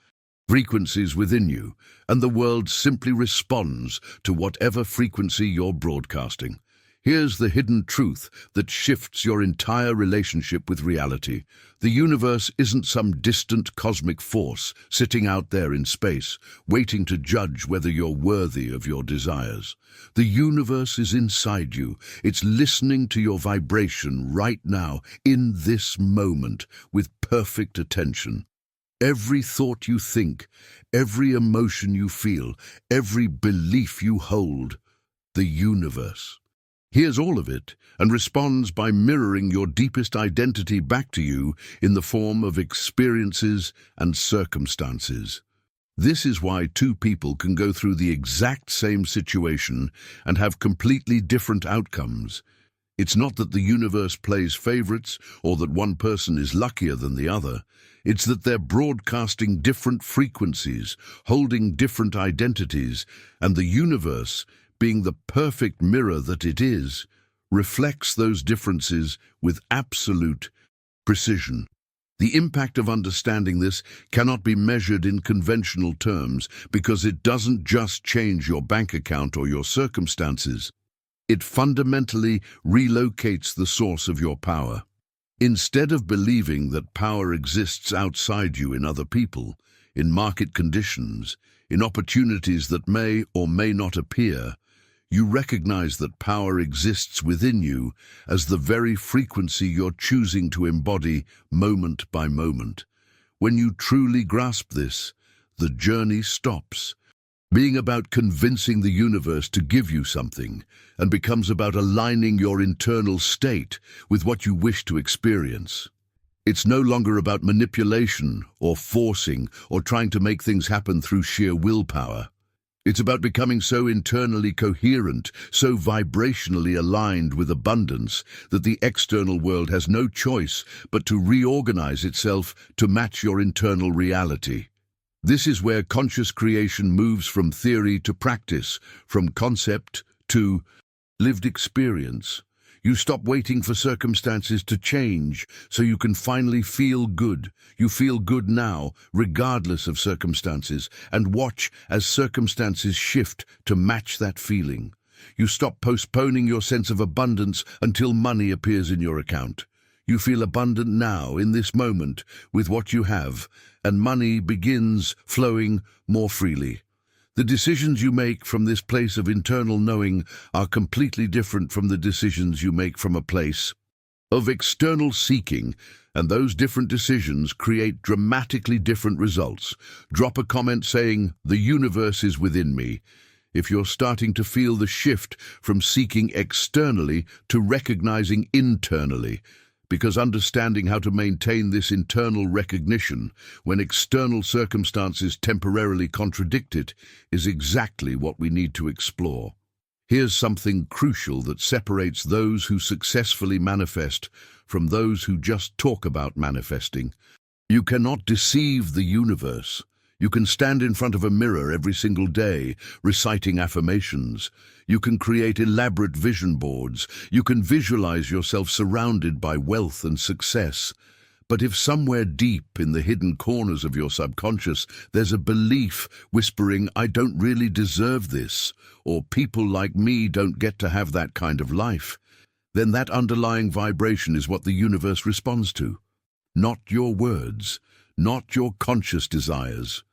frequencies within you, and the world simply responds to whatever frequency you're broadcasting. Here's the hidden truth that shifts your entire relationship with reality. The universe isn't some distant cosmic force sitting out there in space, waiting to judge whether you're worthy of your desires. The universe is inside you. It's listening to your vibration right now, in this moment, with perfect attention. Every thought you think, every emotion you feel, every belief you hold, The universe hears all of it and responds by mirroring your deepest identity back to you in the form of experiences and circumstances. This is why two people can go through the exact same situation and have completely different outcomes. It's not that the universe plays favorites or that one person is luckier than the other. It's that they're broadcasting different frequencies, holding different identities, and the universe, being the perfect mirror that it is, reflects those differences with absolute precision. The impact of understanding this cannot be measured in conventional terms because it doesn't just change your bank account or your circumstances. It fundamentally relocates the source of your power. Instead of believing that power exists outside you in other people, in market conditions, in opportunities that may or may not appear, you recognize that power exists within you as the very frequency you're choosing to embody moment by moment. When you truly grasp this, the journey stops being about convincing the universe to give you something and becomes about aligning your internal state with what you wish to experience. It's no longer about manipulation or forcing or trying to make things happen through sheer willpower. It's about becoming so internally coherent, so vibrationally aligned with abundance that the external world has no choice but to reorganize itself to match your internal reality. This is where conscious creation moves from theory to practice, from concept to lived experience. You stop waiting for circumstances to change so you can finally feel good. You feel good now, regardless of circumstances, and watch as circumstances shift to match that feeling. You stop postponing your sense of abundance until money appears in your account. You feel abundant now, in this moment, with what you have, and money begins flowing more freely. The decisions you make from this place of internal knowing are completely different from the decisions you make from a place of external seeking, and those different decisions create dramatically different results. Drop a comment saying, "The universe is within me," if you're starting to feel the shift from seeking externally to recognizing internally. Because understanding how to maintain this internal recognition when external circumstances temporarily contradict it is exactly what we need to explore. Here's something crucial that separates those who successfully manifest from those who just talk about manifesting. You cannot deceive the universe. You can stand in front of a mirror every single day, reciting affirmations. You can create elaborate vision boards. You can visualize yourself surrounded by wealth and success. But if somewhere deep in the hidden corners of your subconscious there's a belief whispering, "I don't really deserve this," or "people like me don't get to have that kind of life," then that underlying vibration is what the universe responds to. Not your words, not your conscious desires,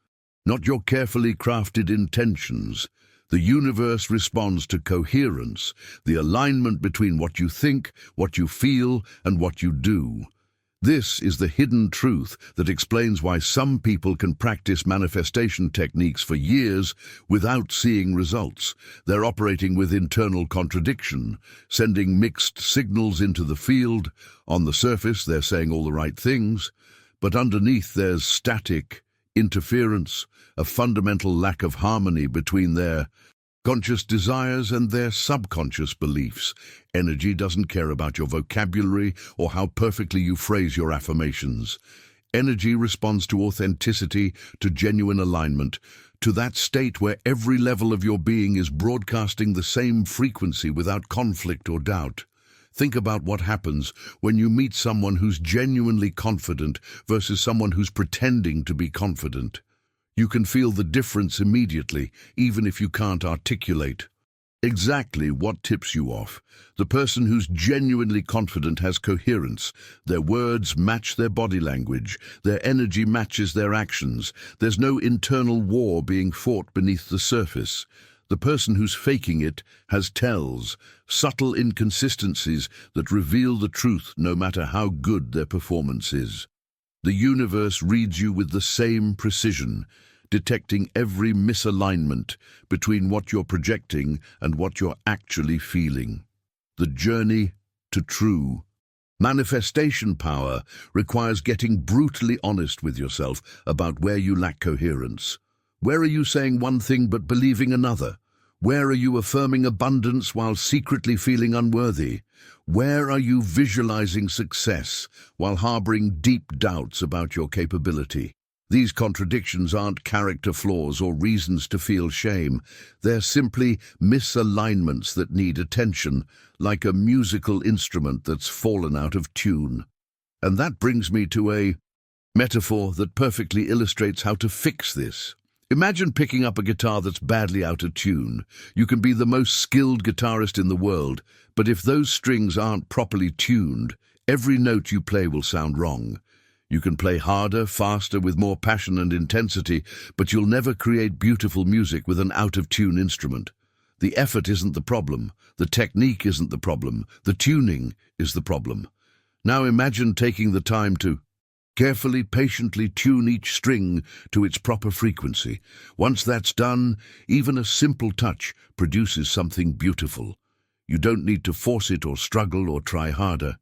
not your carefully crafted intentions. The universe responds to coherence, the alignment between what you think, what you feel, and what you do. This is the hidden truth that explains why some people can practice manifestation techniques for years without seeing results. They're operating with internal contradiction, sending mixed signals into the field. On the surface, they're saying all the right things, but underneath there's static interference, a fundamental lack of harmony between their conscious desires and their subconscious beliefs. Energy doesn't care about your vocabulary or how perfectly you phrase your affirmations. Energy responds to authenticity, to genuine alignment, to that state where every level of your being is broadcasting the same frequency without conflict or doubt. Think about what happens when you meet someone who's genuinely confident versus someone who's pretending to be confident. You can feel the difference immediately, even if you can't articulate exactly what tips you off. The person who's genuinely confident has coherence. Their words match their body language. Their energy matches their actions. There's no internal war being fought beneath the surface. The person who's faking it has tells, subtle inconsistencies that reveal the truth no matter how good their performance is. The universe reads you with the same precision. detecting every misalignment between what you're projecting and what you're actually feeling. The journey to true manifestation power requires getting brutally honest with yourself about where you lack coherence. Where are you saying one thing but believing another? Where are you affirming abundance while secretly feeling unworthy? Where are you visualizing success while harboring deep doubts about your capability? These contradictions aren't character flaws or reasons to feel shame. They're simply misalignments that need attention, like a musical instrument that's fallen out of tune. And that brings me to a metaphor that perfectly illustrates how to fix this. Imagine picking up a guitar that's badly out of tune. You can be the most skilled guitarist in the world, but if those strings aren't properly tuned, every note you play will sound wrong. You can play harder, faster, with more passion and intensity, but you'll never create beautiful music with an out-of-tune instrument. The effort isn't the problem. The technique isn't the problem. The tuning is the problem. Now imagine taking the time to carefully, patiently tune each string to its proper frequency. Once that's done, even a simple touch produces something beautiful. You don't need to force it or struggle or try harder.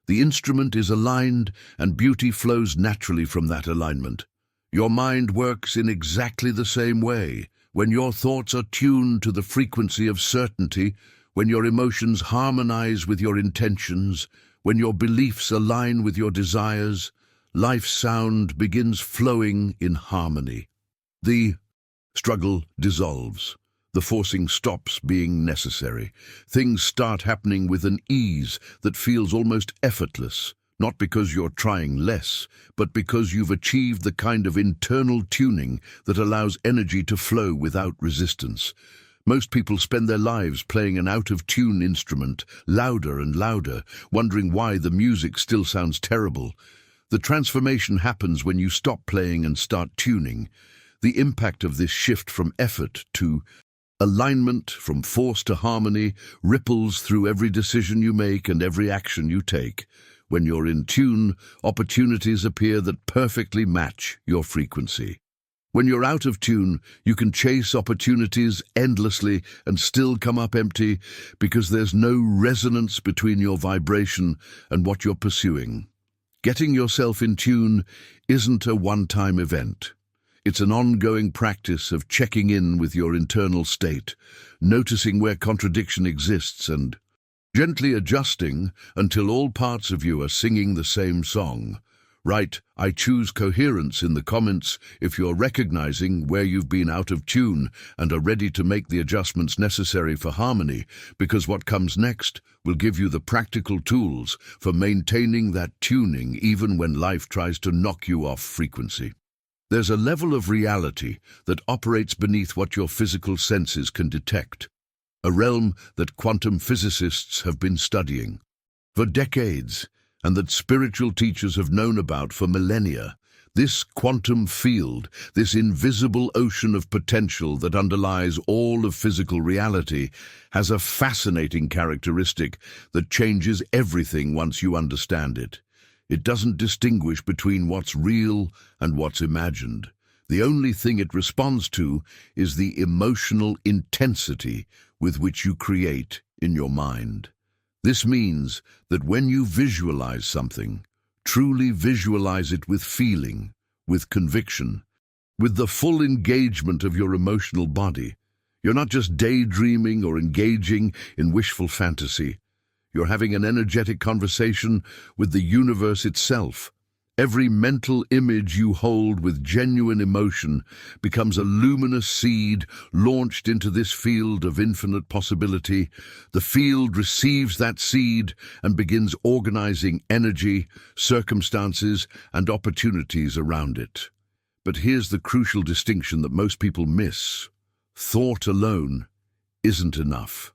The instrument is aligned, and beauty flows naturally from that alignment. Your mind works in exactly the same way. When your thoughts are tuned to the frequency of certainty, when your emotions harmonize with your intentions, when your beliefs align with your desires, life's sound begins flowing in harmony. The struggle dissolves. The forcing stops being necessary. Things start happening with an ease that feels almost effortless, not because you're trying less, but because you've achieved the kind of internal tuning that allows energy to flow without resistance. Most people spend their lives playing an out-of-tune instrument, louder and louder, wondering why the music still sounds terrible. The transformation happens when you stop playing and start tuning. The impact of this shift from effort to alignment, from force to harmony, ripples through every decision you make and every action you take. When you're in tune, opportunities appear that perfectly match your frequency. When you're out of tune, you can chase opportunities endlessly and still come up empty because there's no resonance between your vibration and what you're pursuing. Getting yourself in tune isn't a one-time event. It's an ongoing practice of checking in with your internal state, noticing where contradiction exists and gently adjusting until all parts of you are singing the same song. Write, "I choose coherence" in the comments if you're recognizing where you've been out of tune and are ready to make the adjustments necessary for harmony, because what comes next will give you the practical tools for maintaining that tuning even when life tries to knock you off frequency. There's a level of reality that operates beneath what your physical senses can detect, a realm that quantum physicists have been studying for decades and that spiritual teachers have known about for millennia. This quantum field, this invisible ocean of potential that underlies all of physical reality, has a fascinating characteristic that changes everything once you understand it. It doesn't distinguish between what's real and what's imagined. The only thing it responds to is the emotional intensity with which you create in your mind. This means that when you visualize something, truly visualize it with feeling, with conviction, with the full engagement of your emotional body. You're not just daydreaming or engaging in wishful fantasy. You're having an energetic conversation with the universe itself. Every mental image you hold with genuine emotion becomes a luminous seed launched into this field of infinite possibility. The field receives that seed and begins organizing energy, circumstances, and opportunities around it. But here's the crucial distinction that most people miss. Thought alone isn't enough.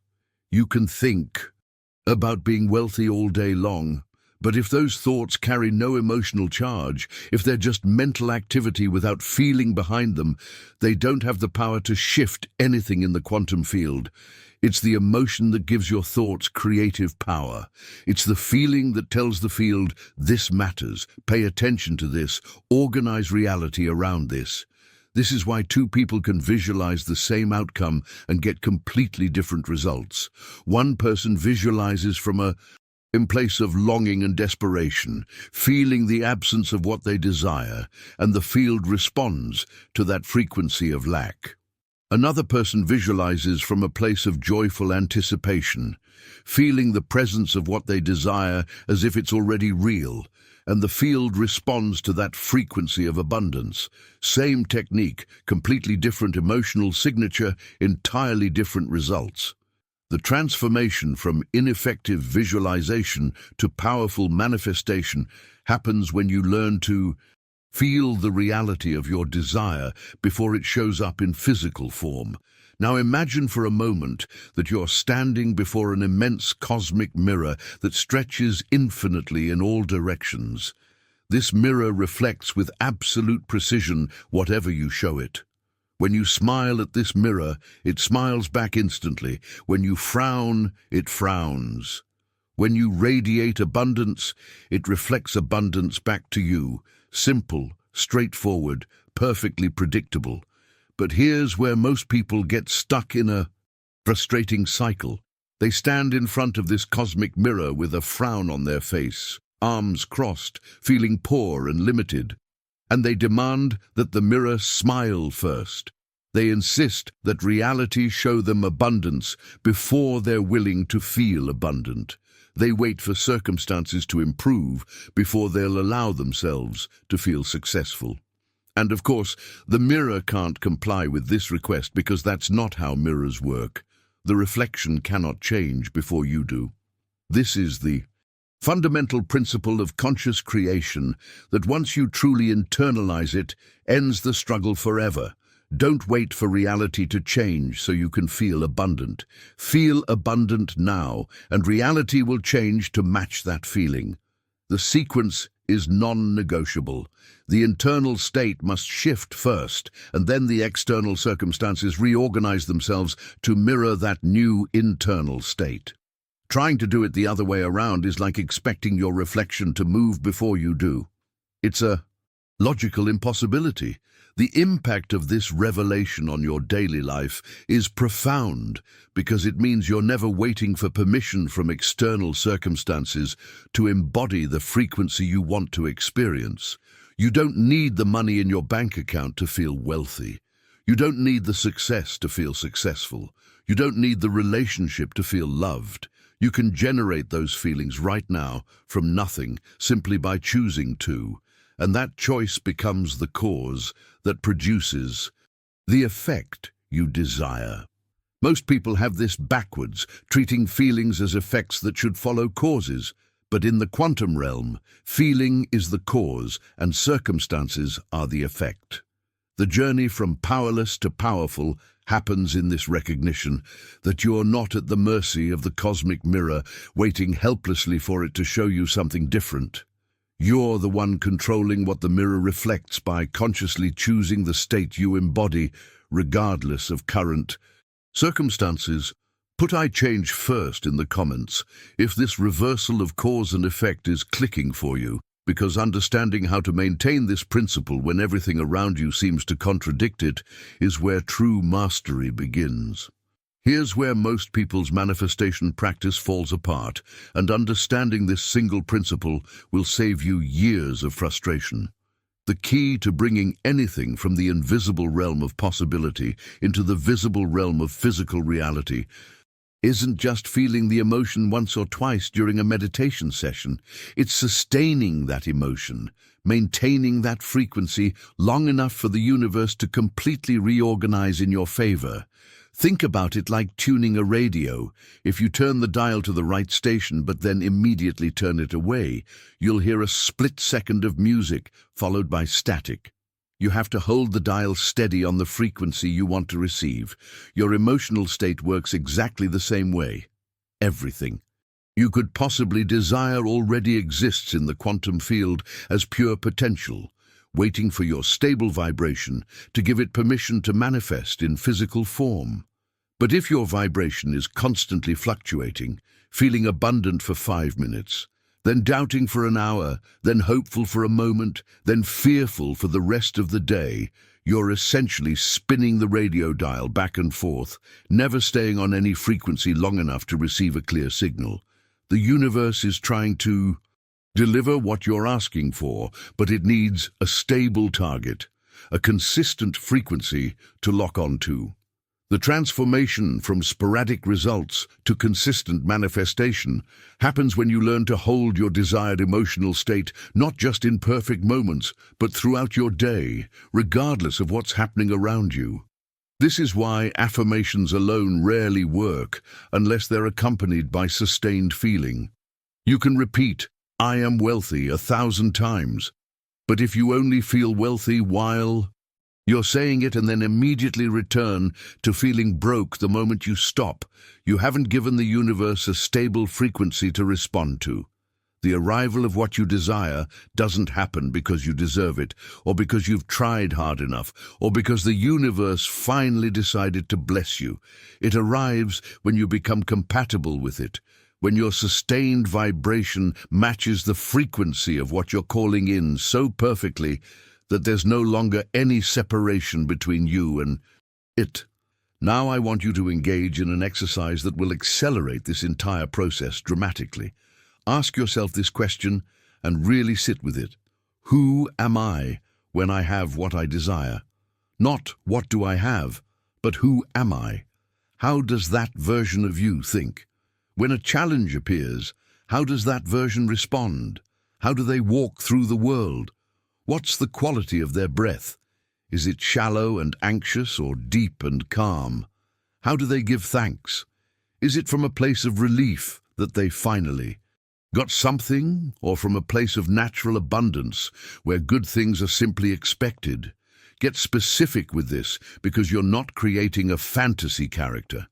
You can think about being wealthy all day long, but if those thoughts carry no emotional charge, if they're just mental activity without feeling behind them, they don't have the power to shift anything in the quantum field. It's the emotion that gives your thoughts creative power. It's the feeling that tells the field, this matters, pay attention to this, organize reality around this. This is why two people can visualize the same outcome and get completely different results. One person visualizes from in place of longing and desperation, feeling the absence of what they desire, and the field responds to that frequency of lack. Another person visualizes from a place of joyful anticipation, feeling the presence of what they desire as if it's already real, and the field responds to that frequency of abundance. Same technique, completely different emotional signature, entirely different results. The transformation from ineffective visualization to powerful manifestation happens when you learn to feel the reality of your desire before it shows up in physical form. Now imagine for a moment that you're standing before an immense cosmic mirror that stretches infinitely in all directions. This mirror reflects with absolute precision whatever you show it. When you smile at this mirror, it smiles back instantly. When you frown, it frowns. When you radiate abundance, it reflects abundance back to you. Simple, straightforward, perfectly predictable. But here's where most people get stuck in a frustrating cycle. They stand in front of this cosmic mirror with a frown on their face, arms crossed, feeling poor and limited. And they demand that the mirror smile first. They insist that reality show them abundance before they're willing to feel abundant. They wait for circumstances to improve before they'll allow themselves to feel successful. And of course, the mirror can't comply with this request because that's not how mirrors work. The reflection cannot change before you do. This is the fundamental principle of conscious creation that once you truly internalize it, ends the struggle forever. Don't wait for reality to change so you can feel abundant. Feel abundant now, and reality will change to match that feeling. The sequence is non-negotiable. The internal state must shift first, and then the external circumstances reorganize themselves to mirror that new internal state. Trying to do it the other way around is like expecting your reflection to move before you do. It's a logical impossibility. The impact of this revelation on your daily life is profound because it means you're never waiting for permission from external circumstances to embody the frequency you want to experience. You don't need the money in your bank account to feel wealthy. You don't need the success to feel successful. You don't need the relationship to feel loved. You can generate those feelings right now from nothing simply by choosing to. And that choice becomes the cause that produces the effect you desire. Most people have this backwards, treating feelings as effects that should follow causes. But in the quantum realm, feeling is the cause and circumstances are the effect. The journey from powerless to powerful happens in this recognition that you're not at the mercy of the cosmic mirror, waiting helplessly for it to show you something different. You're the one controlling what the mirror reflects by consciously choosing the state you embody, regardless of current circumstances. Put "I change" first in the comments if this reversal of cause and effect is clicking for you, because understanding how to maintain this principle when everything around you seems to contradict it is where true mastery begins. Here's where most people's manifestation practice falls apart, and understanding this single principle will save you years of frustration. The key to bringing anything from the invisible realm of possibility into the visible realm of physical reality isn't just feeling the emotion once or twice during a meditation session. It's sustaining that emotion, maintaining that frequency long enough for the universe to completely reorganize in your favor. Think about it like tuning a radio. If you turn the dial to the right station but then immediately turn it away, you'll hear a split second of music followed by static. You have to hold the dial steady on the frequency you want to receive. Your emotional state works exactly the same way. Everything you could possibly desire already exists in the quantum field as pure potential, waiting for your stable vibration to give it permission to manifest in physical form. But if your vibration is constantly fluctuating, feeling abundant for 5 minutes, then doubting for an hour, then hopeful for a moment, then fearful for the rest of the day, You're essentially spinning the radio dial back and forth, never staying on any frequency long enough to receive a clear signal. The universe is trying to deliver what you're asking for, but it needs a stable target, a consistent frequency to lock onto. The transformation from sporadic results to consistent manifestation happens when you learn to hold your desired emotional state not just in perfect moments, but throughout your day, regardless of what's happening around you. This is why affirmations alone rarely work unless they're accompanied by sustained feeling. You can repeat, "I am wealthy," 1,000 times, but if you only feel wealthy while you're saying it and then immediately return to feeling broke the moment you stop, you haven't given the universe a stable frequency to respond to. The arrival of what you desire doesn't happen because you deserve it, or because you've tried hard enough, or because the universe finally decided to bless you. It arrives when you become compatible with it, when your sustained vibration matches the frequency of what you're calling in so perfectly that there's no longer any separation between you and it. Now I want you to engage in an exercise that will accelerate this entire process dramatically. Ask yourself this question and really sit with it. Who am I when I have what I desire? Not what do I have, but who am I? How does that version of you think? When a challenge appears, how does that version respond? How do they walk through the world? What's the quality of their breath? Is it shallow and anxious or deep and calm? How do they give thanks? Is it from a place of relief that they finally got something, or from a place of natural abundance where good things are simply expected? Get specific with this because you're not creating a fantasy character.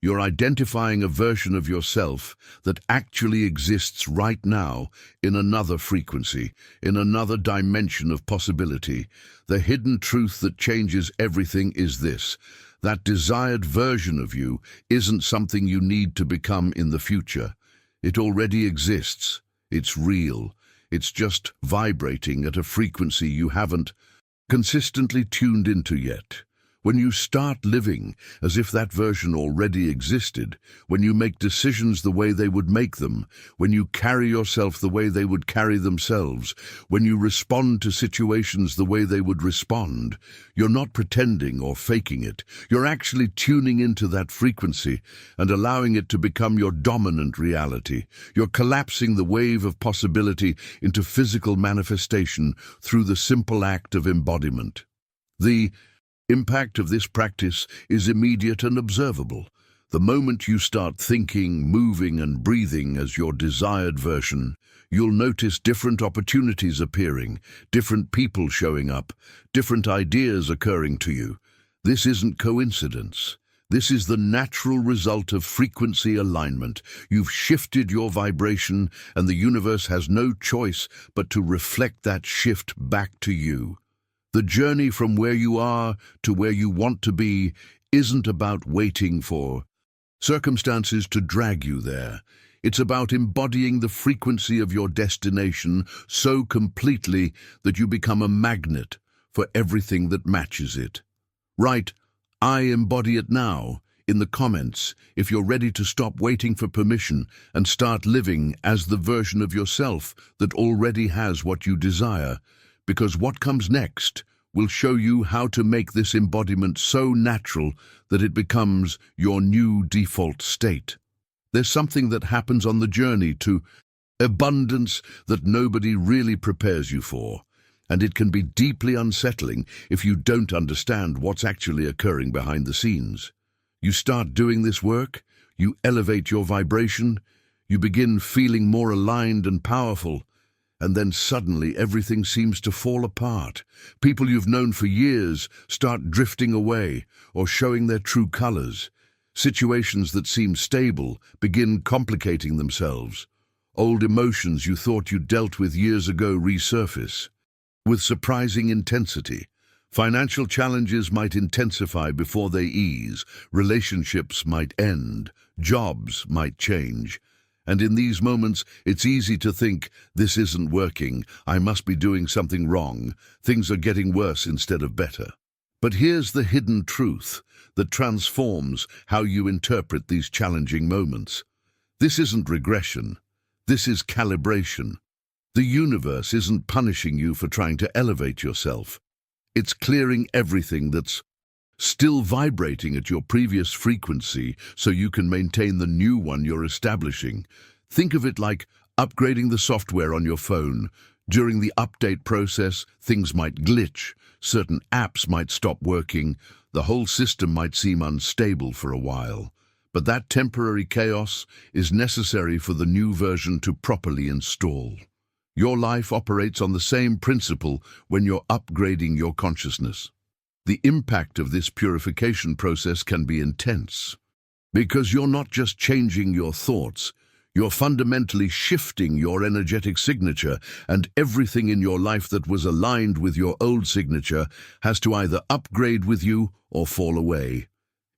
You're identifying a version of yourself that actually exists right now in another frequency, in another dimension of possibility. The hidden truth that changes everything is this: that desired version of you isn't something you need to become in the future. It already exists. It's real. It's just vibrating at a frequency you haven't consistently tuned into yet. When you start living as if that version already existed, when you make decisions the way they would make them, when you carry yourself the way they would carry themselves, when you respond to situations the way they would respond, you're not pretending or faking it. You're actually tuning into that frequency and allowing it to become your dominant reality. You're collapsing the wave of possibility into physical manifestation through the simple act of embodiment. The impact of this practice is immediate and observable. The moment you start thinking, moving, and breathing as your desired version, you'll notice different opportunities appearing, different people showing up, different ideas occurring to you. This isn't coincidence. This is the natural result of frequency alignment. You've shifted your vibration, and the universe has no choice but to reflect that shift back to you. The journey from where you are to where you want to be isn't about waiting for circumstances to drag you there. It's about embodying the frequency of your destination so completely that you become a magnet for everything that matches it. Write, "I embody it now," in the comments if you're ready to stop waiting for permission and start living as the version of yourself that already has what you desire. Because what comes next will show you how to make this embodiment so natural that it becomes your new default state. There's something that happens on the journey to abundance that nobody really prepares you for, and it can be deeply unsettling if you don't understand what's actually occurring behind the scenes. You start doing this work, you elevate your vibration, you begin feeling more aligned and powerful, and then suddenly everything seems to fall apart. People you've known for years start drifting away or showing their true colors. Situations that seem stable begin complicating themselves. Old emotions you thought you dealt with years ago resurface with surprising intensity. Financial challenges might intensify before they ease. Relationships might end. Jobs might change. And in these moments, it's easy to think, this isn't working, I must be doing something wrong, things are getting worse instead of better. But here's the hidden truth that transforms how you interpret these challenging moments. This isn't regression. This is calibration. The universe isn't punishing you for trying to elevate yourself. It's clearing everything that's still vibrating at your previous frequency so you can maintain the new one you're establishing. Think of it like upgrading the software on your phone. During the update process, things might glitch, certain apps might stop working, the whole system might seem unstable for a while. But that temporary chaos is necessary for the new version to properly install. Your life operates on the same principle when you're upgrading your consciousness. The impact of this purification process can be intense, because you're not just changing your thoughts, you're fundamentally shifting your energetic signature, and everything in your life that was aligned with your old signature has to either upgrade with you or fall away.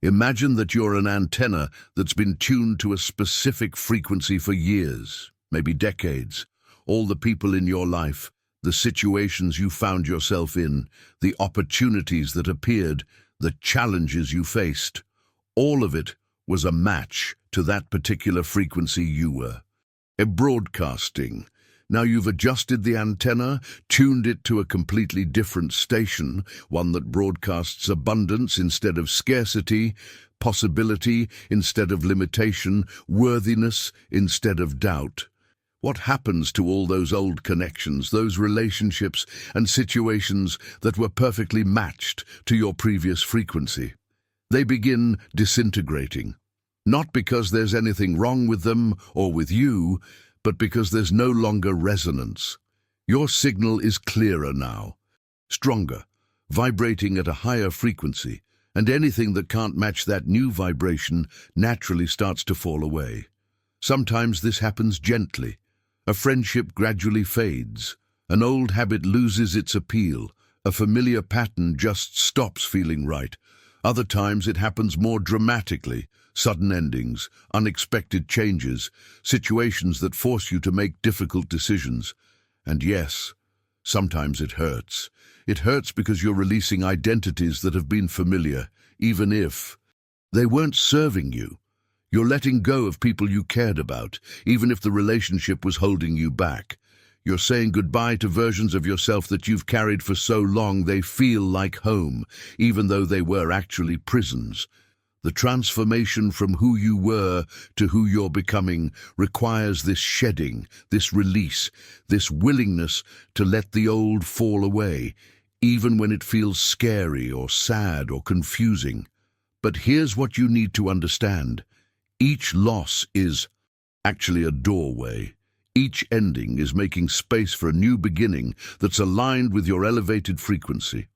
Imagine that you're an antenna that's been tuned to a specific frequency for years, maybe decades. All the people in your life, the situations you found yourself in, the opportunities that appeared, the challenges you faced, all of it was a match to that particular frequency you were. Broadcasting. Now you've adjusted the antenna, tuned it to a completely different station, one that broadcasts abundance instead of scarcity, possibility instead of limitation, worthiness instead of doubt. What happens to all those old connections, those relationships and situations that were perfectly matched to your previous frequency? They begin disintegrating, not because there's anything wrong with them or with you, but because there's no longer resonance. Your signal is clearer now, stronger, vibrating at a higher frequency, and anything that can't match that new vibration naturally starts to fall away. Sometimes this happens gently. A friendship gradually fades, an old habit loses its appeal, a familiar pattern just stops feeling right. Other times it happens more dramatically, sudden endings, unexpected changes, situations that force you to make difficult decisions. And yes, sometimes it hurts. It hurts because you're releasing identities that have been familiar, even if they weren't serving you. You're letting go of people you cared about, even if the relationship was holding you back. You're saying goodbye to versions of yourself that you've carried for so long they feel like home, even though they were actually prisons. The transformation from who you were to who you're becoming requires this shedding, this release, this willingness to let the old fall away, even when it feels scary or sad or confusing. But here's what you need to understand. Each loss is actually a doorway. Each ending is making space for a new beginning that's aligned with your elevated frequency.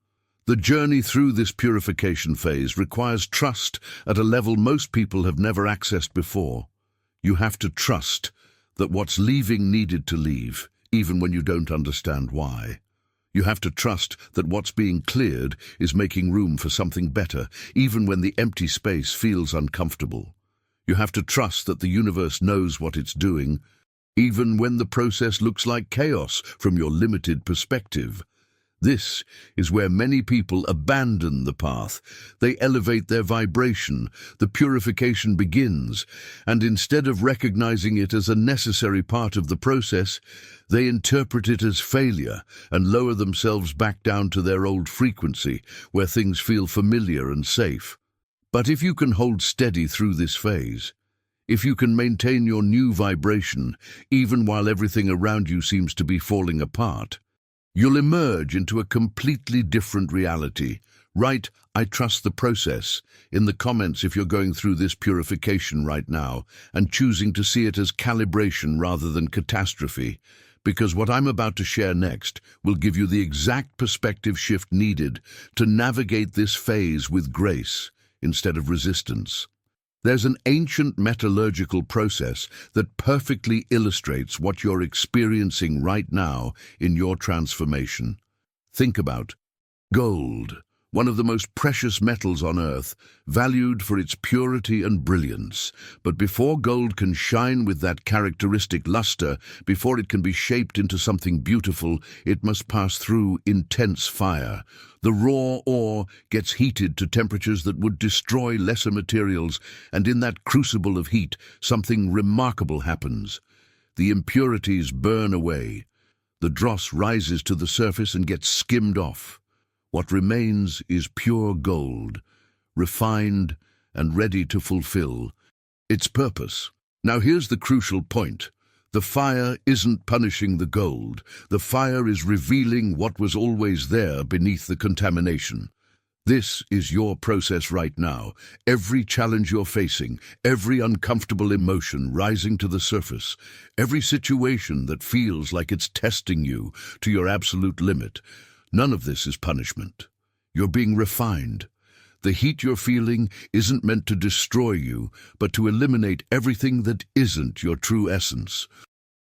The journey through this purification phase requires trust at a level most people have never accessed before. You have to trust that what's leaving needed to leave, even when you don't understand why. You have to trust that what's being cleared is making room for something better, even when the empty space feels uncomfortable. You have to trust that the universe knows what it's doing, even when the process looks like chaos from your limited perspective. This is where many people abandon the path. They elevate their vibration, the purification begins, and instead of recognizing it as a necessary part of the process, they interpret it as failure and lower themselves back down to their old frequency, where things feel familiar and safe. But if you can hold steady through this phase, if you can maintain your new vibration, even while everything around you seems to be falling apart, you'll emerge into a completely different reality. Write, "I trust the process," in the comments if you're going through this purification right now and choosing to see it as calibration rather than catastrophe, because what I'm about to share next will give you the exact perspective shift needed to navigate this phase with grace instead of resistance. There's an ancient metallurgical process that perfectly illustrates what you're experiencing right now in your transformation. Think about gold. one of the most precious metals on earth, valued for its purity and brilliance. But before gold can shine with that characteristic luster, before it can be shaped into something beautiful, it must pass through intense fire. The raw ore gets heated to temperatures that would destroy lesser materials, and in that crucible of heat, something remarkable happens. The impurities burn away. The dross rises to the surface and gets skimmed off. What remains is pure gold, refined and ready to fulfill its purpose. Now here's the crucial point. The fire isn't punishing the gold. The fire is revealing what was always there beneath the contamination. This is your process right now. Every challenge you're facing, every uncomfortable emotion rising to the surface, every situation that feels like it's testing you to your absolute limit. None of this is punishment. You're being refined. The heat you're feeling isn't meant to destroy you, but to eliminate everything that isn't your true essence.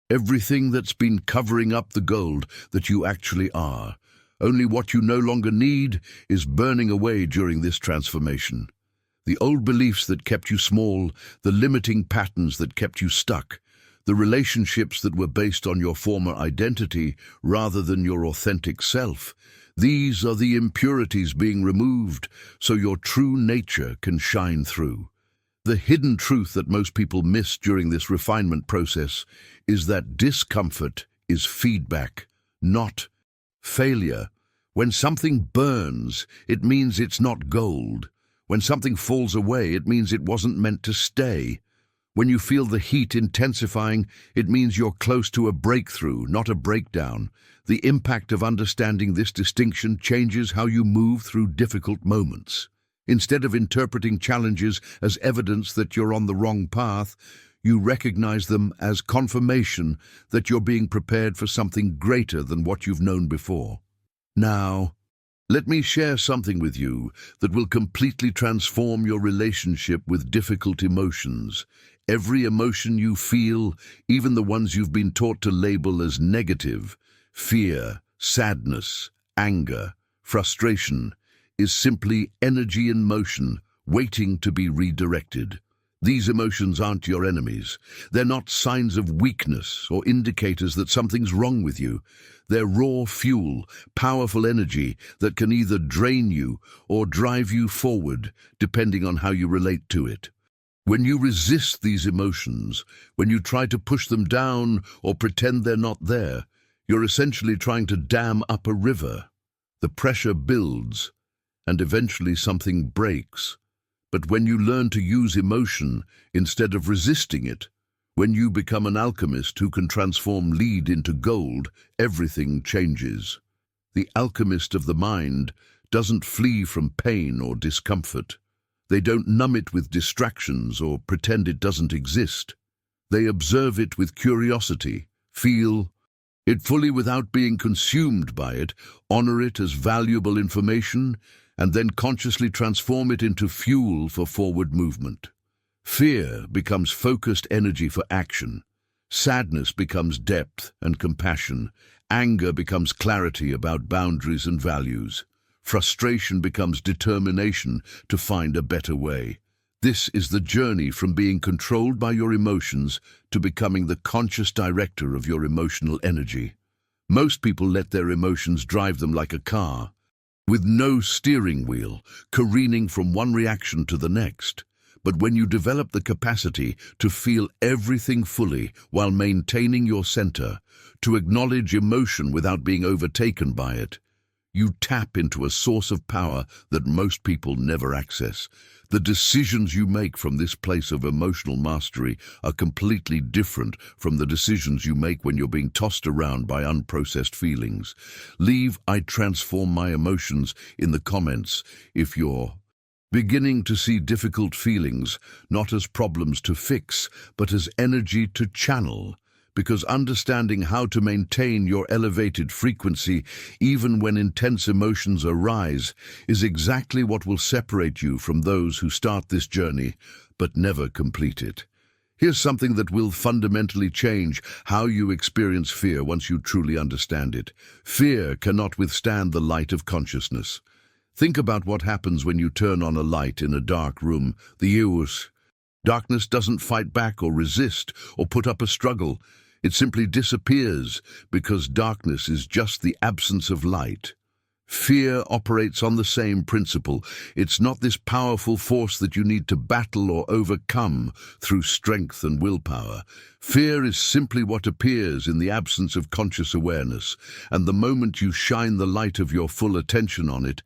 Everything that's been covering up the gold that you actually are. Only what you no longer need is burning away during this transformation. The old beliefs that kept you small, the limiting patterns that kept you stuck, the relationships that were based on your former identity rather than your authentic self. These are the impurities being removed so your true nature can shine through. The hidden truth that most people miss during this refinement process is that discomfort is feedback, not failure. When something burns, it means it's not gold. When something falls away, it means it wasn't meant to stay. When you feel the heat intensifying, it means you're close to a breakthrough, not a breakdown. The impact of understanding this distinction changes how you move through difficult moments. Instead of interpreting challenges as evidence that you're on the wrong path, you recognize them as confirmation that you're being prepared for something greater than what you've known before. Now, let me share something with you that will completely transform your relationship with difficult emotions. Every emotion you feel, even the ones you've been taught to label as negative, fear, sadness, anger, frustration, is simply energy in motion, waiting to be redirected. These emotions aren't your enemies. They're not signs of weakness or indicators that something's wrong with you. They're raw fuel, powerful energy that can either drain you or drive you forward, depending on how you relate to it. When you resist these emotions, when you try to push them down or pretend they're not there, you're essentially trying to dam up a river. The pressure builds, and eventually something breaks. But when you learn to use emotion instead of resisting it, when you become an alchemist who can transform lead into gold, everything changes. The alchemist of the mind doesn't flee from pain or discomfort. They don't numb it with distractions or pretend it doesn't exist. They observe it with curiosity, feel it fully without being consumed by it, honor it as valuable information, and then consciously transform it into fuel for forward movement. Fear becomes focused energy for action. Sadness becomes depth and compassion. Anger becomes clarity about boundaries and values. Frustration becomes determination to find a better way. This is the journey from being controlled by your emotions to becoming the conscious director of your emotional energy. Most people let their emotions drive them like a car, with no steering wheel, careening from one reaction to the next. But when you develop the capacity to feel everything fully while maintaining your center, to acknowledge emotion without being overtaken by it, you tap into a source of power that most people never access. The decisions you make from this place of emotional mastery are completely different from the decisions you make when you're being tossed around by unprocessed feelings. Leave "I transform my emotions" in the comments if you're beginning to see difficult feelings not as problems to fix, but as energy to channel. Because understanding how to maintain your elevated frequency even when intense emotions arise is exactly what will separate you from those who start this journey but never complete it. Here's something that will fundamentally change how you experience fear once you truly understand it. Fear cannot withstand the light of consciousness. Think about what happens when you turn on a light in a dark room. The use. Darkness doesn't fight back or resist or put up a struggle. It simply disappears because darkness is just the absence of light. Fear operates on the same principle. It's not this powerful force that you need to battle or overcome through strength and willpower. Fear is simply what appears in the absence of conscious awareness, and the moment you shine the light of your full attention on it,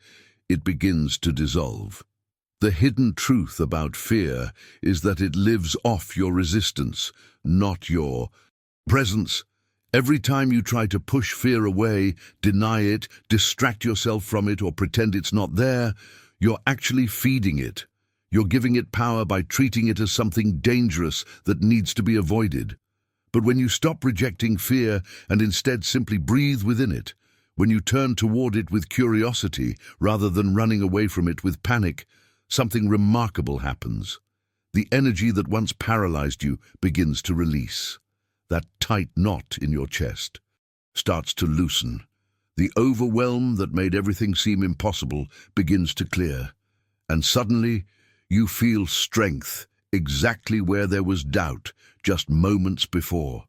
it begins to dissolve. The hidden truth about fear is that it lives off your resistance, not your presence. Every time you try to push fear away, deny it, distract yourself from it, or pretend it's not there, you're actually feeding it. You're giving it power by treating it as something dangerous that needs to be avoided. But when you stop rejecting fear and instead simply breathe within it, when you turn toward it with curiosity rather than running away from it with panic, something remarkable happens. The energy that once paralyzed you begins to release. That tight knot in your chest starts to loosen. The overwhelm that made everything seem impossible begins to clear. And suddenly, you feel strength exactly where there was doubt just moments before.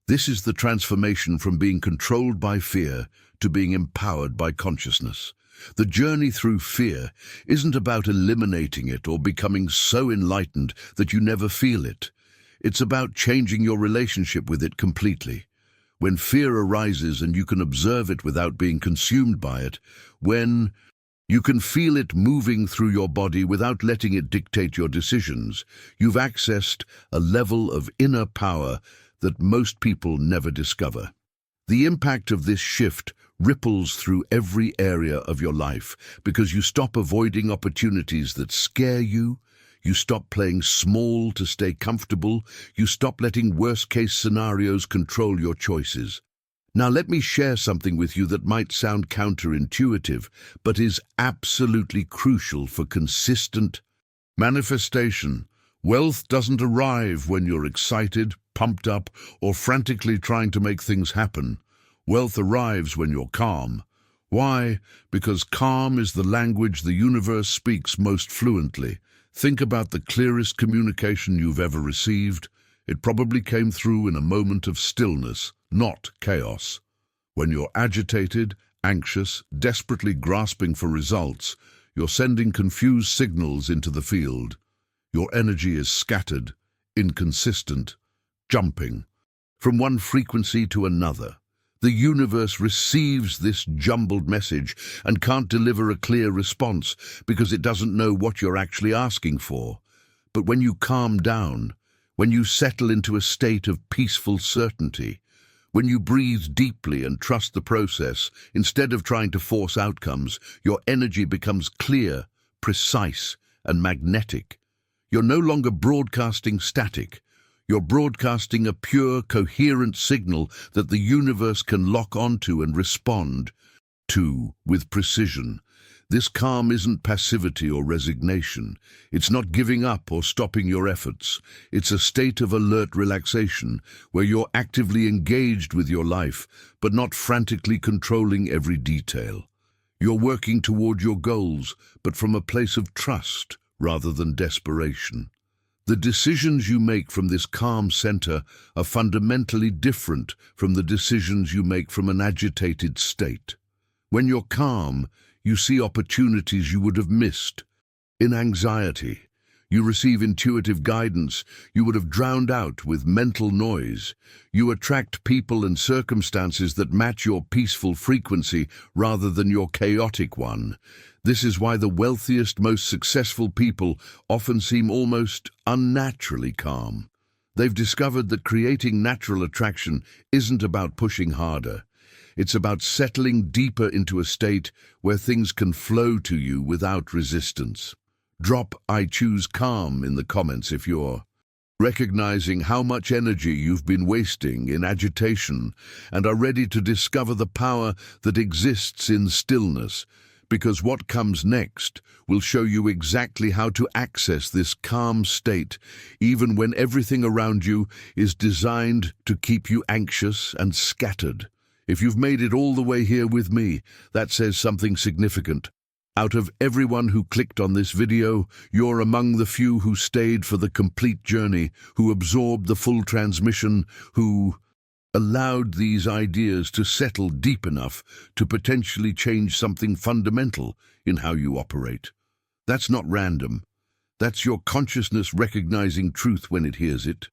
This is the transformation from being controlled by fear to being empowered by consciousness. The journey through fear isn't about eliminating it or becoming so enlightened that you never feel it. It's about changing your relationship with it completely. When fear arises and you can observe it without being consumed by it, when you can feel it moving through your body without letting it dictate your decisions, you've accessed a level of inner power that most people never discover. The impact of this shift ripples through every area of your life because you stop avoiding opportunities that scare you. You stop playing small to stay comfortable. You stop letting worst-case scenarios control your choices. Now let me share something with you that might sound counterintuitive, but is absolutely crucial for consistent manifestation. Wealth doesn't arrive when you're excited, pumped up, or frantically trying to make things happen. Wealth arrives when you're calm. Why? Because calm is the language the universe speaks most fluently. Think about the clearest communication you've ever received. It probably came through in a moment of stillness, not chaos. When you're agitated, anxious, desperately grasping for results, you're sending confused signals into the field. Your energy is scattered, inconsistent, jumping from one frequency to another. The universe receives this jumbled message and can't deliver a clear response because it doesn't know what you're actually asking for. But when you calm down, when you settle into a state of peaceful certainty, when you breathe deeply and trust the process, instead of trying to force outcomes, your energy becomes clear, precise, and magnetic. You're no longer broadcasting static. You're broadcasting a pure, coherent signal that the universe can lock onto and respond to with precision. This calm isn't passivity or resignation. It's not giving up or stopping your efforts. It's a state of alert relaxation where you're actively engaged with your life, but not frantically controlling every detail. You're working toward your goals, but from a place of trust rather than desperation. The decisions you make from this calm center are fundamentally different from the decisions you make from an agitated state. When you're calm, you see opportunities you would have missed. In anxiety, you receive intuitive guidance you would have drowned out with mental noise. You attract people and circumstances that match your peaceful frequency rather than your chaotic one. This is why the wealthiest, most successful people often seem almost unnaturally calm. They've discovered that creating natural attraction isn't about pushing harder. It's about settling deeper into a state where things can flow to you without resistance. Drop "I choose calm" in the comments if you're recognizing how much energy you've been wasting in agitation and are ready to discover the power that exists in stillness, because what comes next will show you exactly how to access this calm state, even when everything around you is designed to keep you anxious and scattered. If you've made it all the way here with me, that says something significant. Out of everyone who clicked on this video, you're among the few who stayed for the complete journey, who absorbed the full transmission, who allowed these ideas to settle deep enough to potentially change something fundamental in how you operate. That's not random. That's your consciousness recognizing truth when it hears it,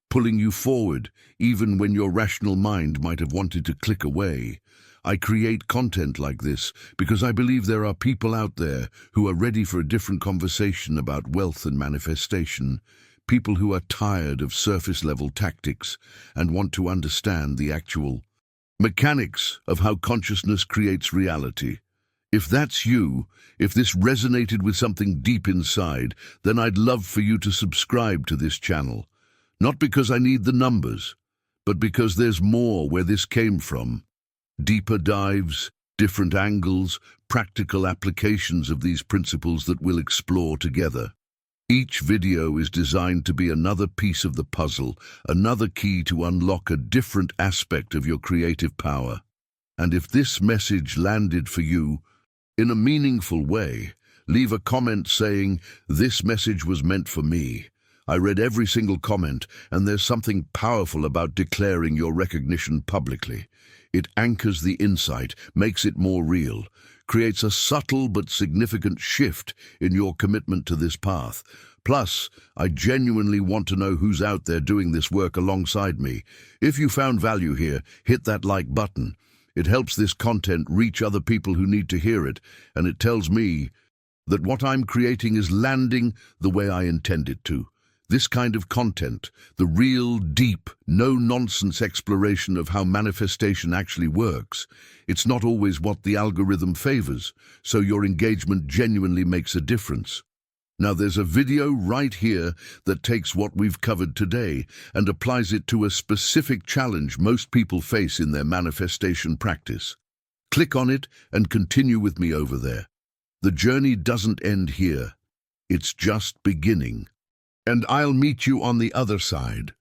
pulling you forward even when your rational mind might have wanted to click away. I create content like this because I believe there are people out there who are ready for a different conversation about wealth and manifestation, people who are tired of surface-level tactics and want to understand the actual mechanics of how consciousness creates reality. If that's you, if this resonated with something deep inside, then I'd love for you to subscribe to this channel. Not because I need the numbers, but because there's more where this came from. Deeper dives, different angles, practical applications of these principles that we'll explore together. Each video is designed to be another piece of the puzzle, another key to unlock a different aspect of your creative power. And if this message landed for you in a meaningful way, leave a comment saying, "This message was meant for me." I read every single comment, and there's something powerful about declaring your recognition publicly. It anchors the insight, makes it more real, creates a subtle but significant shift in your commitment to this path. Plus, I genuinely want to know who's out there doing this work alongside me. If you found value here, hit that like button. It helps this content reach other people who need to hear it, and it tells me that what I'm creating is landing the way I intend it to. This kind of content, the real, deep, no-nonsense exploration of how manifestation actually works, it's not always what the algorithm favors, so your engagement genuinely makes a difference. Now there's a video right here that takes what we've covered today and applies it to a specific challenge most people face in their manifestation practice. Click on it and continue with me over there. The journey doesn't end here. It's just beginning. And I'll meet you on the other side.